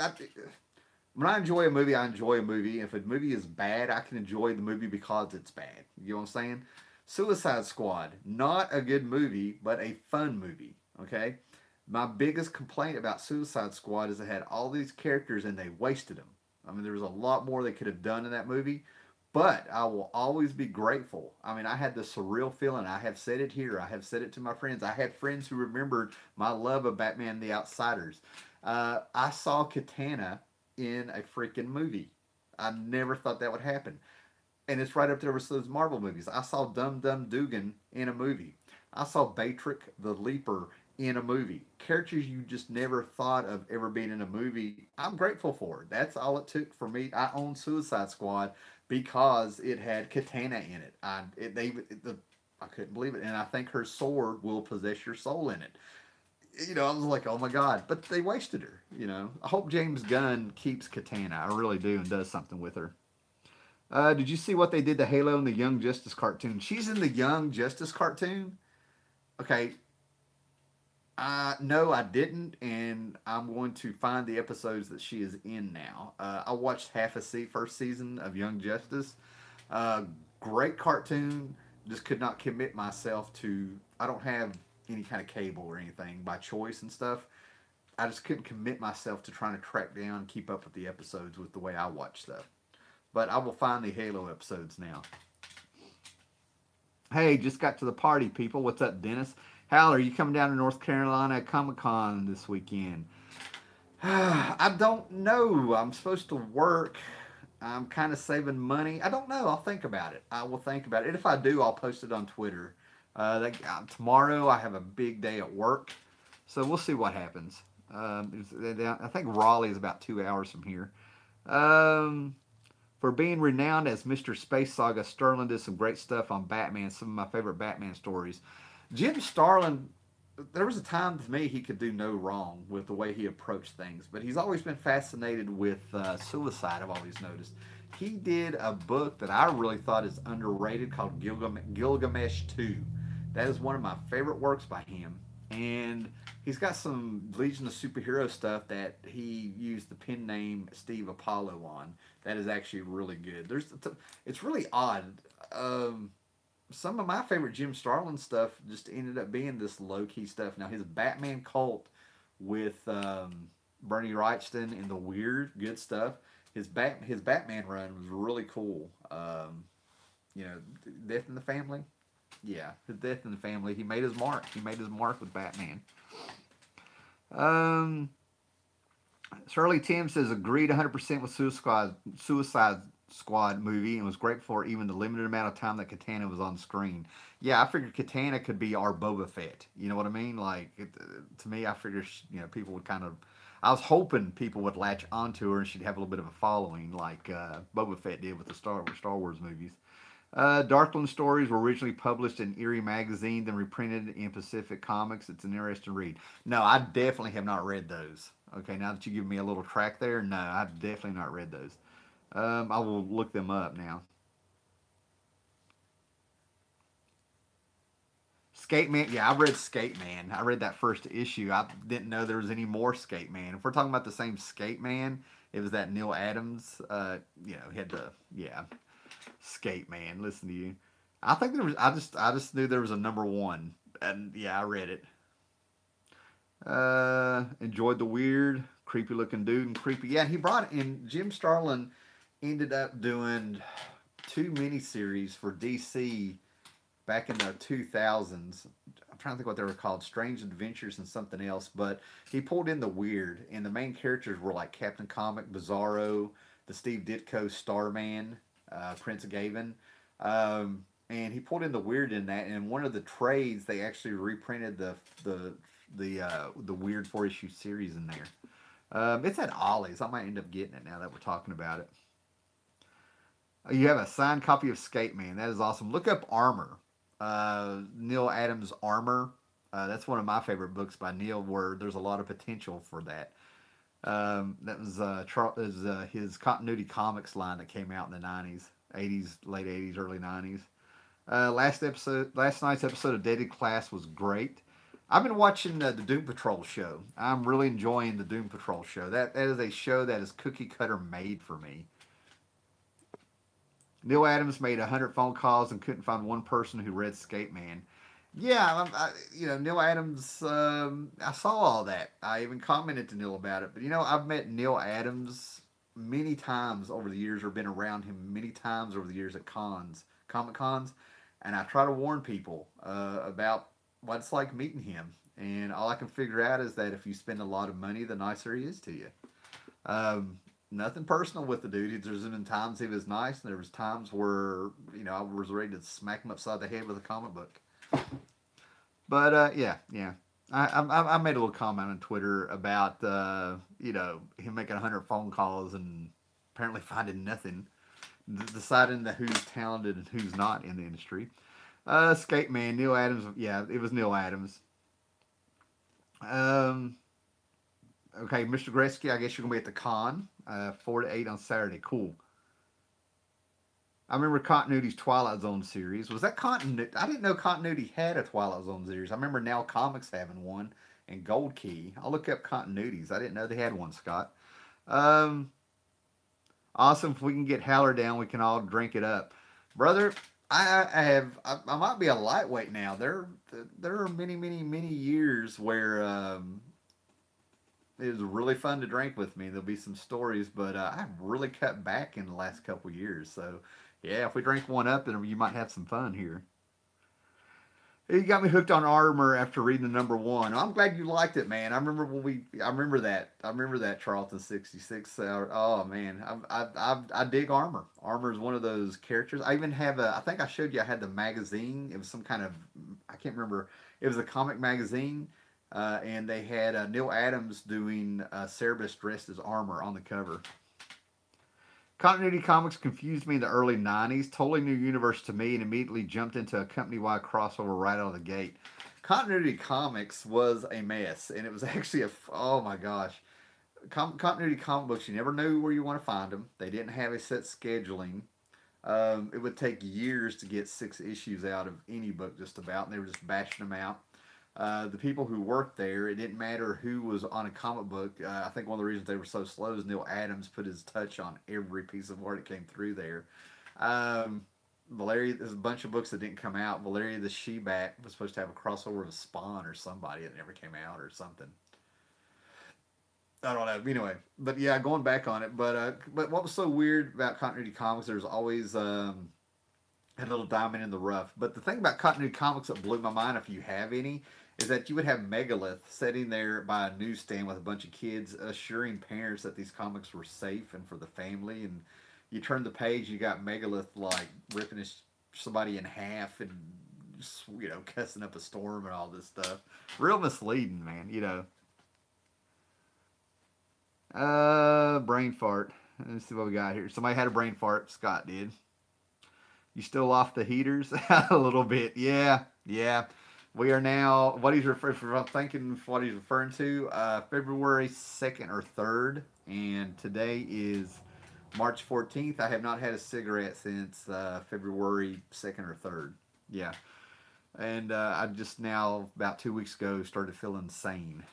when I enjoy a movie, I enjoy a movie. If a movie is bad, I can enjoy the movie because it's bad. You know what I'm saying? Suicide Squad, not a good movie, but a fun movie. Okay? My biggest complaint about Suicide Squad is it had all these characters and they wasted them. I mean, there was a lot more they could have done in that movie, but I will always be grateful. I mean, I had this surreal feeling. I have said it here. I have said it to my friends. I had friends who remembered my love of Batman the Outsiders. I saw Katana in a freaking movie. I never thought that would happen. And it's right up there with those Marvel movies. I saw Dum Dum Dugan in a movie. I saw Batrick the Leaper in a movie. Characters you just never thought of ever being in a movie. I'm grateful for it. That's all it took for me. I own Suicide Squad because it had Katana in it. I couldn't believe it, and I think her sword will possess your soul in it. I was like, oh my god, but they wasted her. I hope James Gunn keeps Katana. I really do, and does something with her. Did you see what they did to Halo in the Young Justice cartoon? She's in the Young Justice cartoon. Okay. No, I didn't, and I'm going to find the episodes that she is in now. I watched half a first season of Young Justice. Uh, Great cartoon. Just could not commit myself to. I don't have any kind of cable or anything by choice and stuff. I just couldn't commit myself to trying to track down and keep up with the episodes with the way I watch stuff. But I will find the Halo episodes now. Hey, just got to the party, people. What's up, Dennis? Hal, are you coming down to North Carolina Comic Con this weekend? I don't know. I'm supposed to work. I'm kind of saving money. I don't know. I'll think about it. I will think about it. And if I do, I'll post it on Twitter. Tomorrow, I have a big day at work. So we'll see what happens. I think Raleigh is about 2 hours from here. For being renowned as Mr. Space Saga, Sterling did some great stuff on Batman, some of my favorite Batman stories. Jim Starlin, there was a time to me he could do no wrong with the way he approached things, but he's always been fascinated with suicide, I've always noticed. He did a book that I really thought is underrated called Gilgamesh 2. That is one of my favorite works by him. And he's got some Legion of Superhero stuff that he used the pen name Steve Apollo on. That is actually really good. It's really odd. Some of my favorite Jim Starlin stuff just ended up being this low key stuff. Now his Batman cult with Bernie Wrightson and the weird good stuff. His Batman run was really cool. Death in the Family. Yeah, his Death in the Family. He made his mark. He made his mark with Batman. Shirley Tim says agreed 100% with Suicide Squad movie and was grateful for even the limited amount of time that Katana was on screen. Yeah, I figured Katana could be our Boba Fett. You know what I mean? To me, I figured people would kind of. I was hoping people would latch onto her and she'd have a little bit of a following like Boba Fett did with the Star Wars movies. Darkland stories were originally published in Eerie magazine, then reprinted in Pacific Comics. It's an interesting read. No, I definitely have not read those. Okay, now that you give me a little track there, no, I've definitely not read those. I will look them up now. Skate Man, yeah, I read Skate Man. I read that first issue. I didn't know there was any more Skate Man. If we're talking about the same Skate Man, it was that Neil Adams. He had the Skate Man. Listen to you. I think there was. I just knew there was a number one, and yeah, I read it. Enjoyed the weird, creepy looking dude and creepy. Yeah, he brought in Jim Starlin. Ended up doing two miniseries for DC back in the 2000s. I'm trying to think what they were called, Strange Adventures and something else. But he pulled in the weird, and the main characters were like Captain Comic, Bizarro, the Steve Ditko Starman, Prince of Gavin. And he pulled in the weird in that. And in one of the trades, they actually reprinted the weird 4 issue series in there. It's at Ollie's. I might end up getting it now that we're talking about it. You have a signed copy of Skate Man. That is awesome. Look up Armor. Neil Adams' Armor. That's one of my favorite books by Neil, where there's a lot of potential for that. That was his Continuity Comics line that came out in the 90s, 80s, late 80s, early 90s. Last night's episode of Dated Class was great. I've been watching the Doom Patrol show. I'm really enjoying the Doom Patrol show. That is a show that is cookie cutter made for me. Neil Adams made 100 phone calls and couldn't find one person who read Skate Man. Yeah, Neil Adams. I saw all that. I even commented to Neil about it. But I've met Neil Adams many times over the years, or been around him many times over the years at cons, comic cons, and I try to warn people about what it's like meeting him. And all I can figure out is that if you spend a lot of money, the nicer he is to you. Nothing personal with the dude. There's been times he was nice, and there was times where I was ready to smack him upside the head with a comic book. But yeah, yeah. I made a little comment on Twitter about him making 100 phone calls and apparently finding nothing, deciding that who's talented and who's not in the industry. Skate Man, Neil Adams. Yeah, it was Neil Adams. Um, okay, Mr. Gretzky. I guess you're gonna be at the con, 4 to 8 on Saturday. Cool. I remember Continuity's Twilight Zone series. Was that Continuity? I didn't know Continuity had a Twilight Zone series. I remember Now Comics having one and Gold Key. I'll look up continuities. I didn't know they had one, Scott. Um, awesome. If we can get Haller down, we can all drink it up. Brother, I might be a lightweight now. There are many, many, many years where it was really fun to drink with me. There'll be some stories, but I've really cut back in the last couple of years. So, yeah, if we drink one up, then you might have some fun here. You got me hooked on Armor after reading the number one. I'm glad you liked it, man. I remember that. I remember that Charlton 66. Oh man, I dig Armor. Armor is one of those characters. I even have a. I think I showed you. I had the magazine. It was some kind of. I can't remember. It was a comic magazine, and they had Neil Adams doing Cerebus dressed as Armor on the cover. Continuity Comics confused me in the early 90s, totally new universe to me, and immediately jumped into a company wide crossover right out of the gate. Continuity Comics was a mess, and it was actually oh my gosh. Continuity comic books, you never knew where you want to find them. They didn't have a set scheduling. It would take years to get 6 issues out of any book, just about, and they were just bashing them out. The people who worked there, it didn't matter who was on a comic book. I think one of the reasons they were so slow is Neil Adams put his touch on every piece of art that came through there. Um, Valeria, there's a bunch of books that didn't come out. Valeria the She-Bat was supposed to have a crossover of Spawn or somebody that never came out or something. I don't know. Anyway, but yeah, going back on it. But what was so weird about Continuity Comics? There's always a little diamond in the rough. But the thing about Continuity Comics that blew my mind, if you have any, is that you would have Megalith sitting there by a newsstand with a bunch of kids, assuring parents that these comics were safe and for the family. And you turn the page, you got Megalith like ripping somebody in half and cussing up a storm and all this stuff. Real misleading, man. Brain fart. Let's see what we got here. Somebody had a brain fart. Scott did. You still off the heaters? A little bit. Yeah, yeah. We are now, what he's referring, I'm thinking what he's referring to, February 2nd or 3rd, and today is March 14th. I have not had a cigarette since February 2nd or 3rd. Yeah. And I just now, about 2 weeks ago, started feeling sane.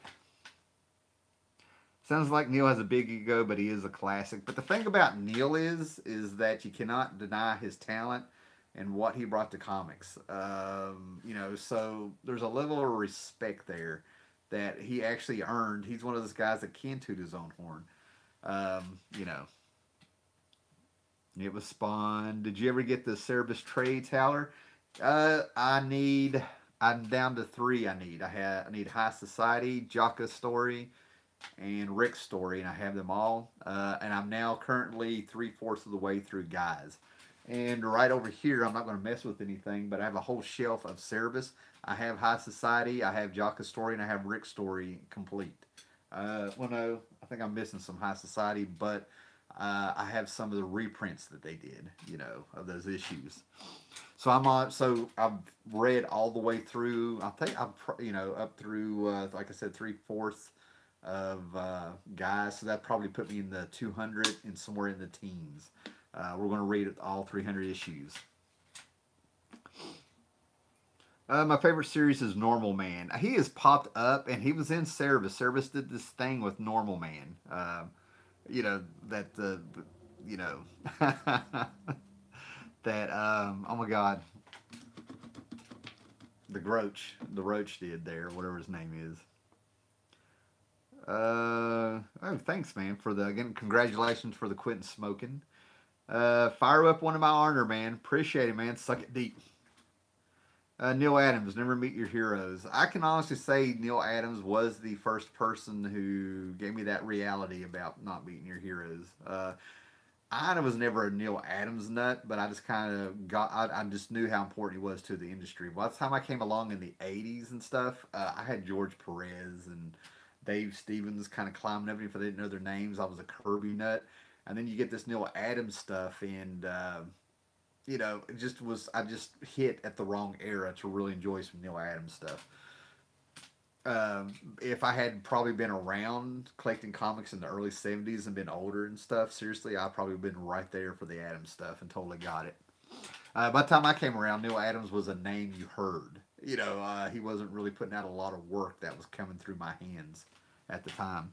Sounds like Neil has a big ego, but he is a classic. But the thing about Neil is that you cannot deny his talent and what he brought to comics. So there's a level of respect there that he actually earned. He's one of those guys that can toot his own horn. Um, you know, it was Spawn. Did you ever get the Cerebus trades, Howler? I'm down to 3. I need High Society, Jocka's story, and Rick's story, and I have them all. And I'm now currently 3/4 of the way through Guys. And right over here, I'm not going to mess with anything, but I have a whole shelf of Cerebus. I have High Society, I have Jocka's story, and I have Rick's story complete. Well, no, I think I'm missing some High Society, but I have some of the reprints that they did, of those issues. So I've read all the way through. I think up through like I said, 3/4 of Guys. So that probably put me in the 200 and somewhere in the teens. We're going to read all 300 issues. My favorite series is Normal Man. He has popped up, and he was in Service. Service did this thing with Normal Man. You know that the, you know, that oh my God, the Roach did there, whatever his name is. Oh, thanks, man, for the again. Congratulations for the quitting smoking. Fire up one of my honor, man. Appreciate it, man. Suck it deep. Neil Adams, never meet your heroes. I can honestly say Neil Adams was the first person who gave me that reality about not meeting your heroes. I was never a Neil Adams nut, but I just kind of I just knew how important he was to the industry. By the time I came along in the 80s and stuff, I had George Perez and Dave Stevens kind of climbing up. If I didn't know their names, I was a Kirby nut. And then you get this Neil Adams stuff, and it just was. I just hit at the wrong era to really enjoy some Neil Adams stuff. If I had probably been around collecting comics in the early 70s and been older and stuff, seriously, I probably been right there for the Adams stuff and totally got it. By the time I came around, Neil Adams was a name you heard. He wasn't really putting out a lot of work that was coming through my hands at the time.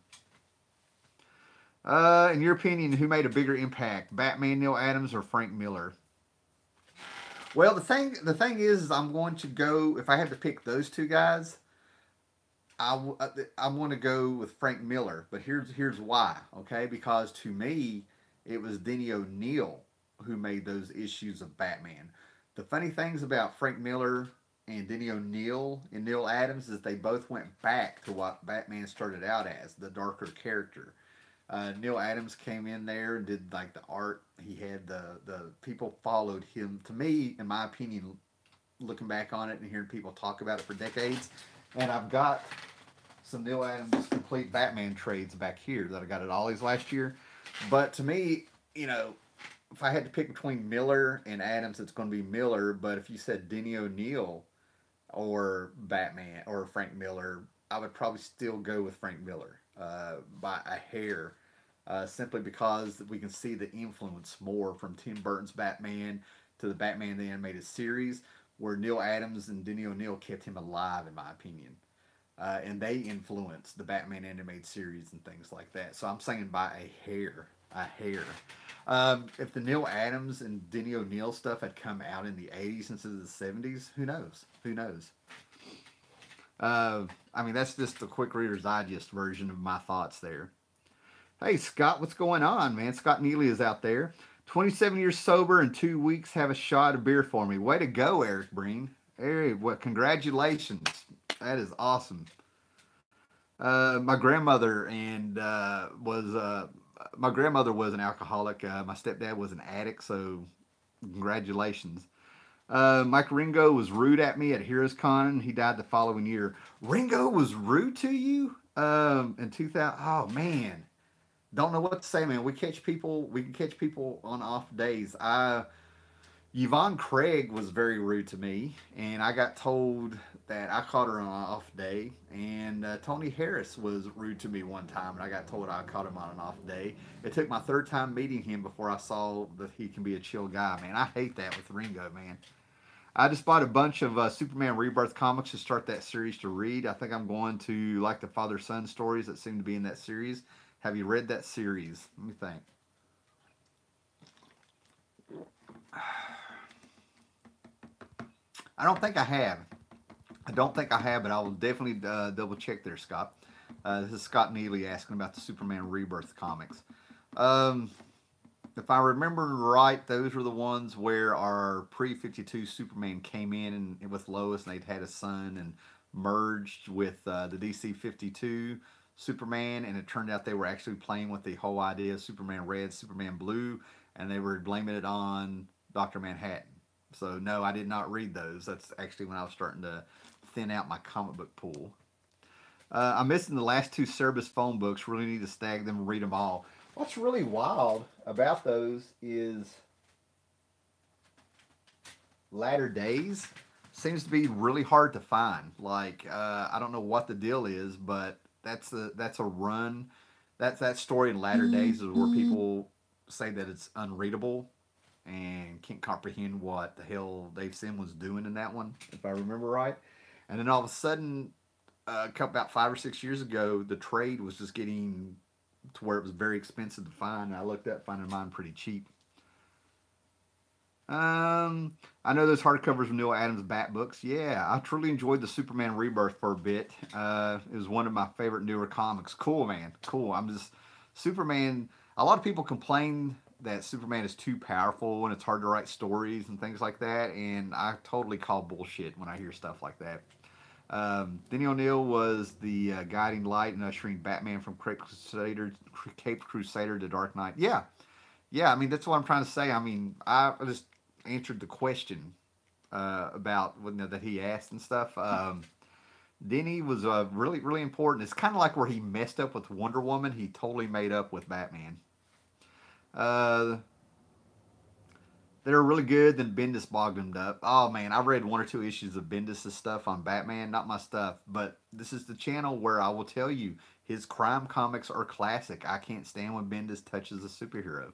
In your opinion, who made a bigger impact, Batman, Neil Adams, or Frank Miller? Well, the thing is, I'm going to go. If I had to pick those two guys, I want to go with Frank Miller. But here's why. Okay, because to me, it was Denny O'Neil who made those issues of Batman. The funny things about Frank Miller and Denny O'Neil and Neil Adams is they both went back to what Batman started out as, the darker character. Neil Adams came in there and did like the art. He had the people followed him. To me, in my opinion, looking back on it and hearing people talk about it for decades, and I've got some Neil Adams complete Batman trades back here that I got at Ollie's last year. But to me, if I had to pick between Miller and Adams, it's going to be Miller. But if you said Denny O'Neil or Batman or Frank Miller, I would probably still go with Frank Miller by a hair, simply because we can see the influence more from Tim Burton's Batman to the Batman the Animated Series, where Neil Adams and Denny O'Neil kept him alive, in my opinion. And they influenced the Batman animated series and things like that. So I'm saying by a hair. If the Neil Adams and Denny O'Neil stuff had come out in the 80s instead of the 70s, who knows? Who knows? I mean, that's just the quick Reader's Digest version of my thoughts there. Hey, Scott, what's going on, man? Scott Neely is out there. 27 years sober in 2 weeks. Have a shot of beer for me. Way to go, Eric Breen. Hey, what? Congratulations. That is awesome. My grandmother and was my grandmother was an alcoholic. My stepdad was an addict. So, congratulations. Mike Ringo was rude at me at Heroes Con. He died the following year. Ringo was rude to you in 2000. Oh man, don't know what to say, man. We catch people. We can catch people on off days. Yvonne Craig was very rude to me, and I got told that I caught her on an off day. And Tony Harris was rude to me one time, and I got told I caught him on an off day. It took my third time meeting him before I saw that he can be a chill guy, man. I hate that with Ringo, man. I just bought a bunch of Superman Rebirth comics to start that series to read. I think I'm going to like the father son stories that seem to be in that series. Have you read that series? Let me think. I don't think I have. I don't think I have, but I will definitely double check there, Scott. This is Scott Neely asking about the Superman Rebirth comics. Um, if I remember right, those were the ones where our pre-52 Superman came in and with Lois, and they'd had a son and merged with the DC 52 Superman, and it turned out they were actually playing with the whole idea of Superman Red, Superman Blue, and they were blaming it on Dr. Manhattan. So no, I did not read those. That's actually when I was starting to thin out my comic book pool. I'm missing the last two Cerebus phone books. Really need to stag them and read them all. What's really wild about those is Latter Days seems to be really hard to find. Like I don't know what the deal is, but that's a run. That story in Latter Days is where people say that it's unreadable. and can't comprehend what the hell Dave Sim was doing in that one, if I remember right. And then all of a sudden, about 5 or 6 years ago, the trade was just getting to where it was very expensive to find. I looked up finding mine pretty cheap. I know those hardcovers of Neil Adams' Bat books. Yeah, I truly enjoyed the Superman Rebirth for a bit. It was one of my favorite newer comics. Cool, man. Cool. I'm just Superman. A lot of people complain that Superman is too powerful and it's hard to write stories and things like that, and I totally call bullshit when I hear stuff like that. Denny O'Neil was the guiding light in ushering Batman from Cape Crusader to Dark Knight. Yeah, yeah. I mean, that's what I'm trying to say. I mean, I just answered the question about that he asked and stuff. Denny was really, really important. It's kind of like where he messed up with Wonder Woman. He totally made up with Batman. Uh, they're really good. Then Bendis bogged them up. Oh man, I read 1 or 2 issues of Bendis' stuff on Batman. Not my stuff, but this is the channel where I will tell you his crime comics are classic. I can't stand when Bendis touches a superhero.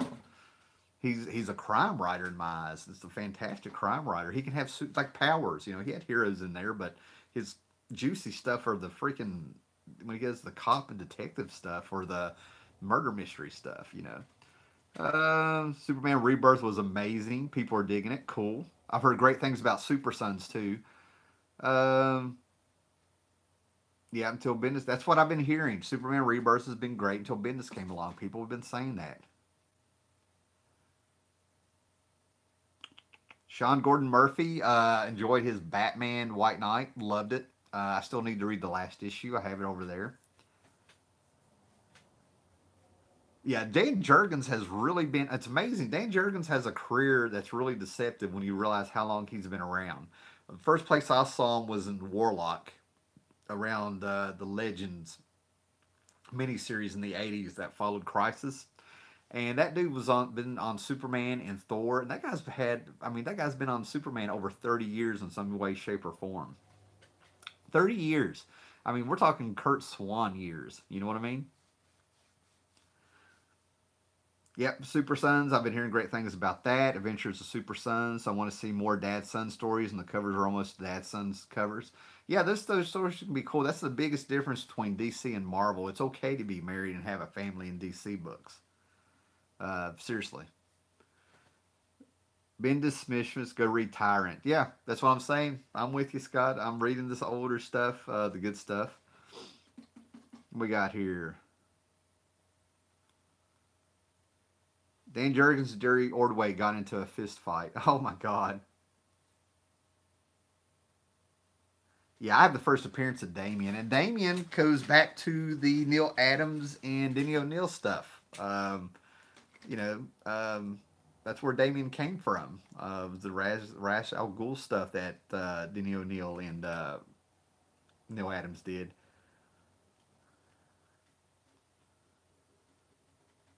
He's a crime writer in my eyes. It's a fantastic crime writer. He can have like powers. He had heroes in there, but his juicy stuff are the freaking when he gets the cop and detective stuff or the murder mystery stuff. Superman Rebirth was amazing. People are digging it. Cool. I've heard great things about Super Sons too. Um, yeah, until Bendis. That's what I've been hearing. Superman Rebirth has been great until Bendis came along. People have been saying that. Sean Gordon Murphy enjoyed his Batman White Knight. Loved it. I still need to read the last issue. I have it over there. Yeah, Dan Jurgens has really been. It's amazing. Dan Jurgens has a career that's really deceptive when you realize how long he's been around. The first place I saw him was in Warlock around the Legends miniseries in the 80s that followed Crisis. And that dude been on Superman and Thor. And that guy's that guy's been on Superman over 30 years in some way, shape, or form. 30 years. I mean, we're talking Kurt Swan years. You know what I mean? Yep, Super Sons. I've been hearing great things about that. Adventures of Super Sons. I want to see more dad son stories, and the covers are almost dad sons covers. Yeah, those stories can be cool. That's the biggest difference between DC and Marvel. It's okay to be married and have a family in DC books. Seriously. Bendis Smith, go read Tyrant. Yeah, that's what I'm saying. I'm with you, Scott. I'm reading this older stuff, the good stuff. We got here. Dan Jurgens and Jerry Ordway got into a fist fight. Oh my God. Yeah, I have the first appearance of Damien, and Damien goes back to the Neil Adams and Denny O'Neil stuff. You know, that's where Damien came from. The Ra's al Ghul stuff that Denny O'Neil and Neil Adams did.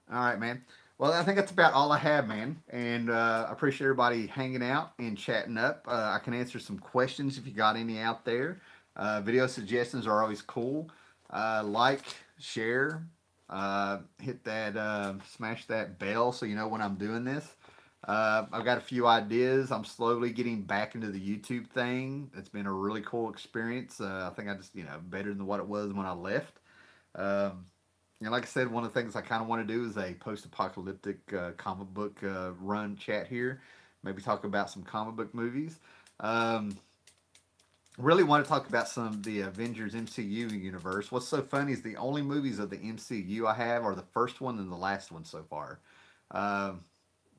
All right, man. Well, I think that's about all I have, man. And I appreciate everybody hanging out and chatting up. I can answer some questions if you got any out there. Video suggestions are always cool. Like, share, hit that, smash that bell so you know when I'm doing this. I've got a few ideas. I'm slowly getting back into the YouTube thing. It's been a really cool experience. I think I just, better than what it was when I left. Um, like I said, one of the things I kind of want to do is a post-apocalyptic comic book run chat here. Maybe talk about some comic book movies. Um, really want to talk about some of the Avengers MCU universe. What's so funny is the only movies of the MCU I have are the first one and the last one so far. Um,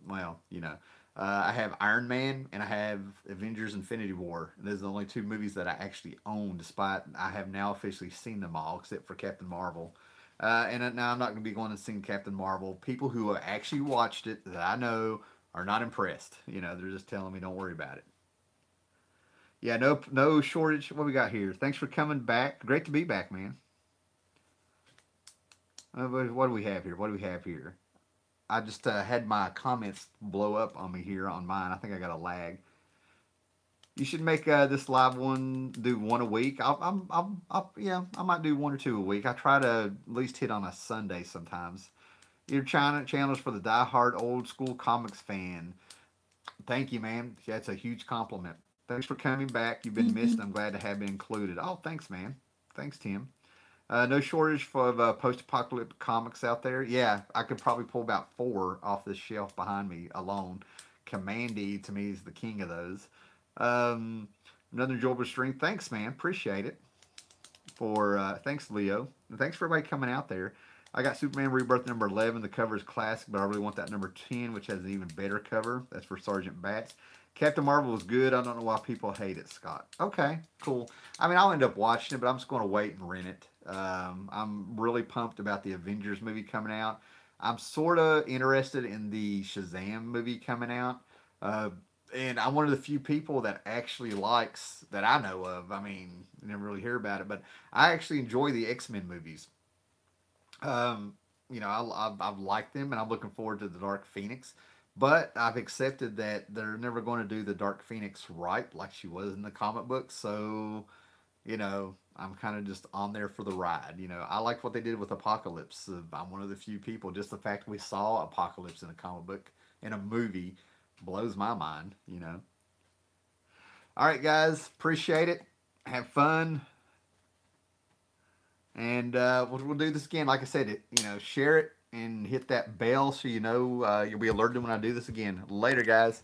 I have Iron Man and I have Avengers Infinity War. Those are the only two movies that I actually own, despite I have now officially seen them all, except for Captain Marvel. And now I'm not going to be going and seeing Captain Marvel. People who have actually watched it that I know are not impressed. They're just telling me don't worry about it. Yeah, no shortage. What we got here? Thanks for coming back. Great to be back, man. What do we have here? What do we have here? I just had my comments blow up on me here on mine. I think I got a lag. You should make this live one do one a week. Yeah, I might do one or two a week. I try to at least hit on a Sunday sometimes. Your channel is for the die-hard old school comics fan. Thank you, man. That's a huge compliment. Thanks for coming back. You've been missed. I'm glad to have been included. Oh, thanks, man. Thanks, Tim. No shortage of post-apocalyptic comics out there. Yeah, I could probably pull about four off this shelf behind me alone. Commandy to me is the king of those. Um, Another enjoyable stream. Thanks, man. Appreciate it. Thanks, Leo. And thanks for everybody coming out there. I got Superman Rebirth number 11. The cover is classic, but I really want that number 10, which has an even better cover. That's for Sergeant Bats. Captain Marvel was good. I don't know why people hate it, Scott. Okay, cool. I mean, I'll end up watching it, but I'm just going to wait and rent it. I'm really pumped about the Avengers movie coming out. I'm sort of interested in the Shazam movie coming out. Uh, and I'm one of the few people that actually likes, that I know of. I mean, you never really hear about it, but I actually enjoy the X-Men movies. Um, I've liked them, and I'm looking forward to the Dark Phoenix. But I've accepted that they're never going to do the Dark Phoenix right like she was in the comic books. So, I'm kind of just on there for the ride. I like what they did with Apocalypse. I'm one of the few people. Just the fact we saw Apocalypse in a comic book, in a movie, blows my mind. All right, guys, appreciate it. Have fun. And we'll do this again. Like I said, share it and hit that bell so you'll be alerted when I do this again. Later, guys.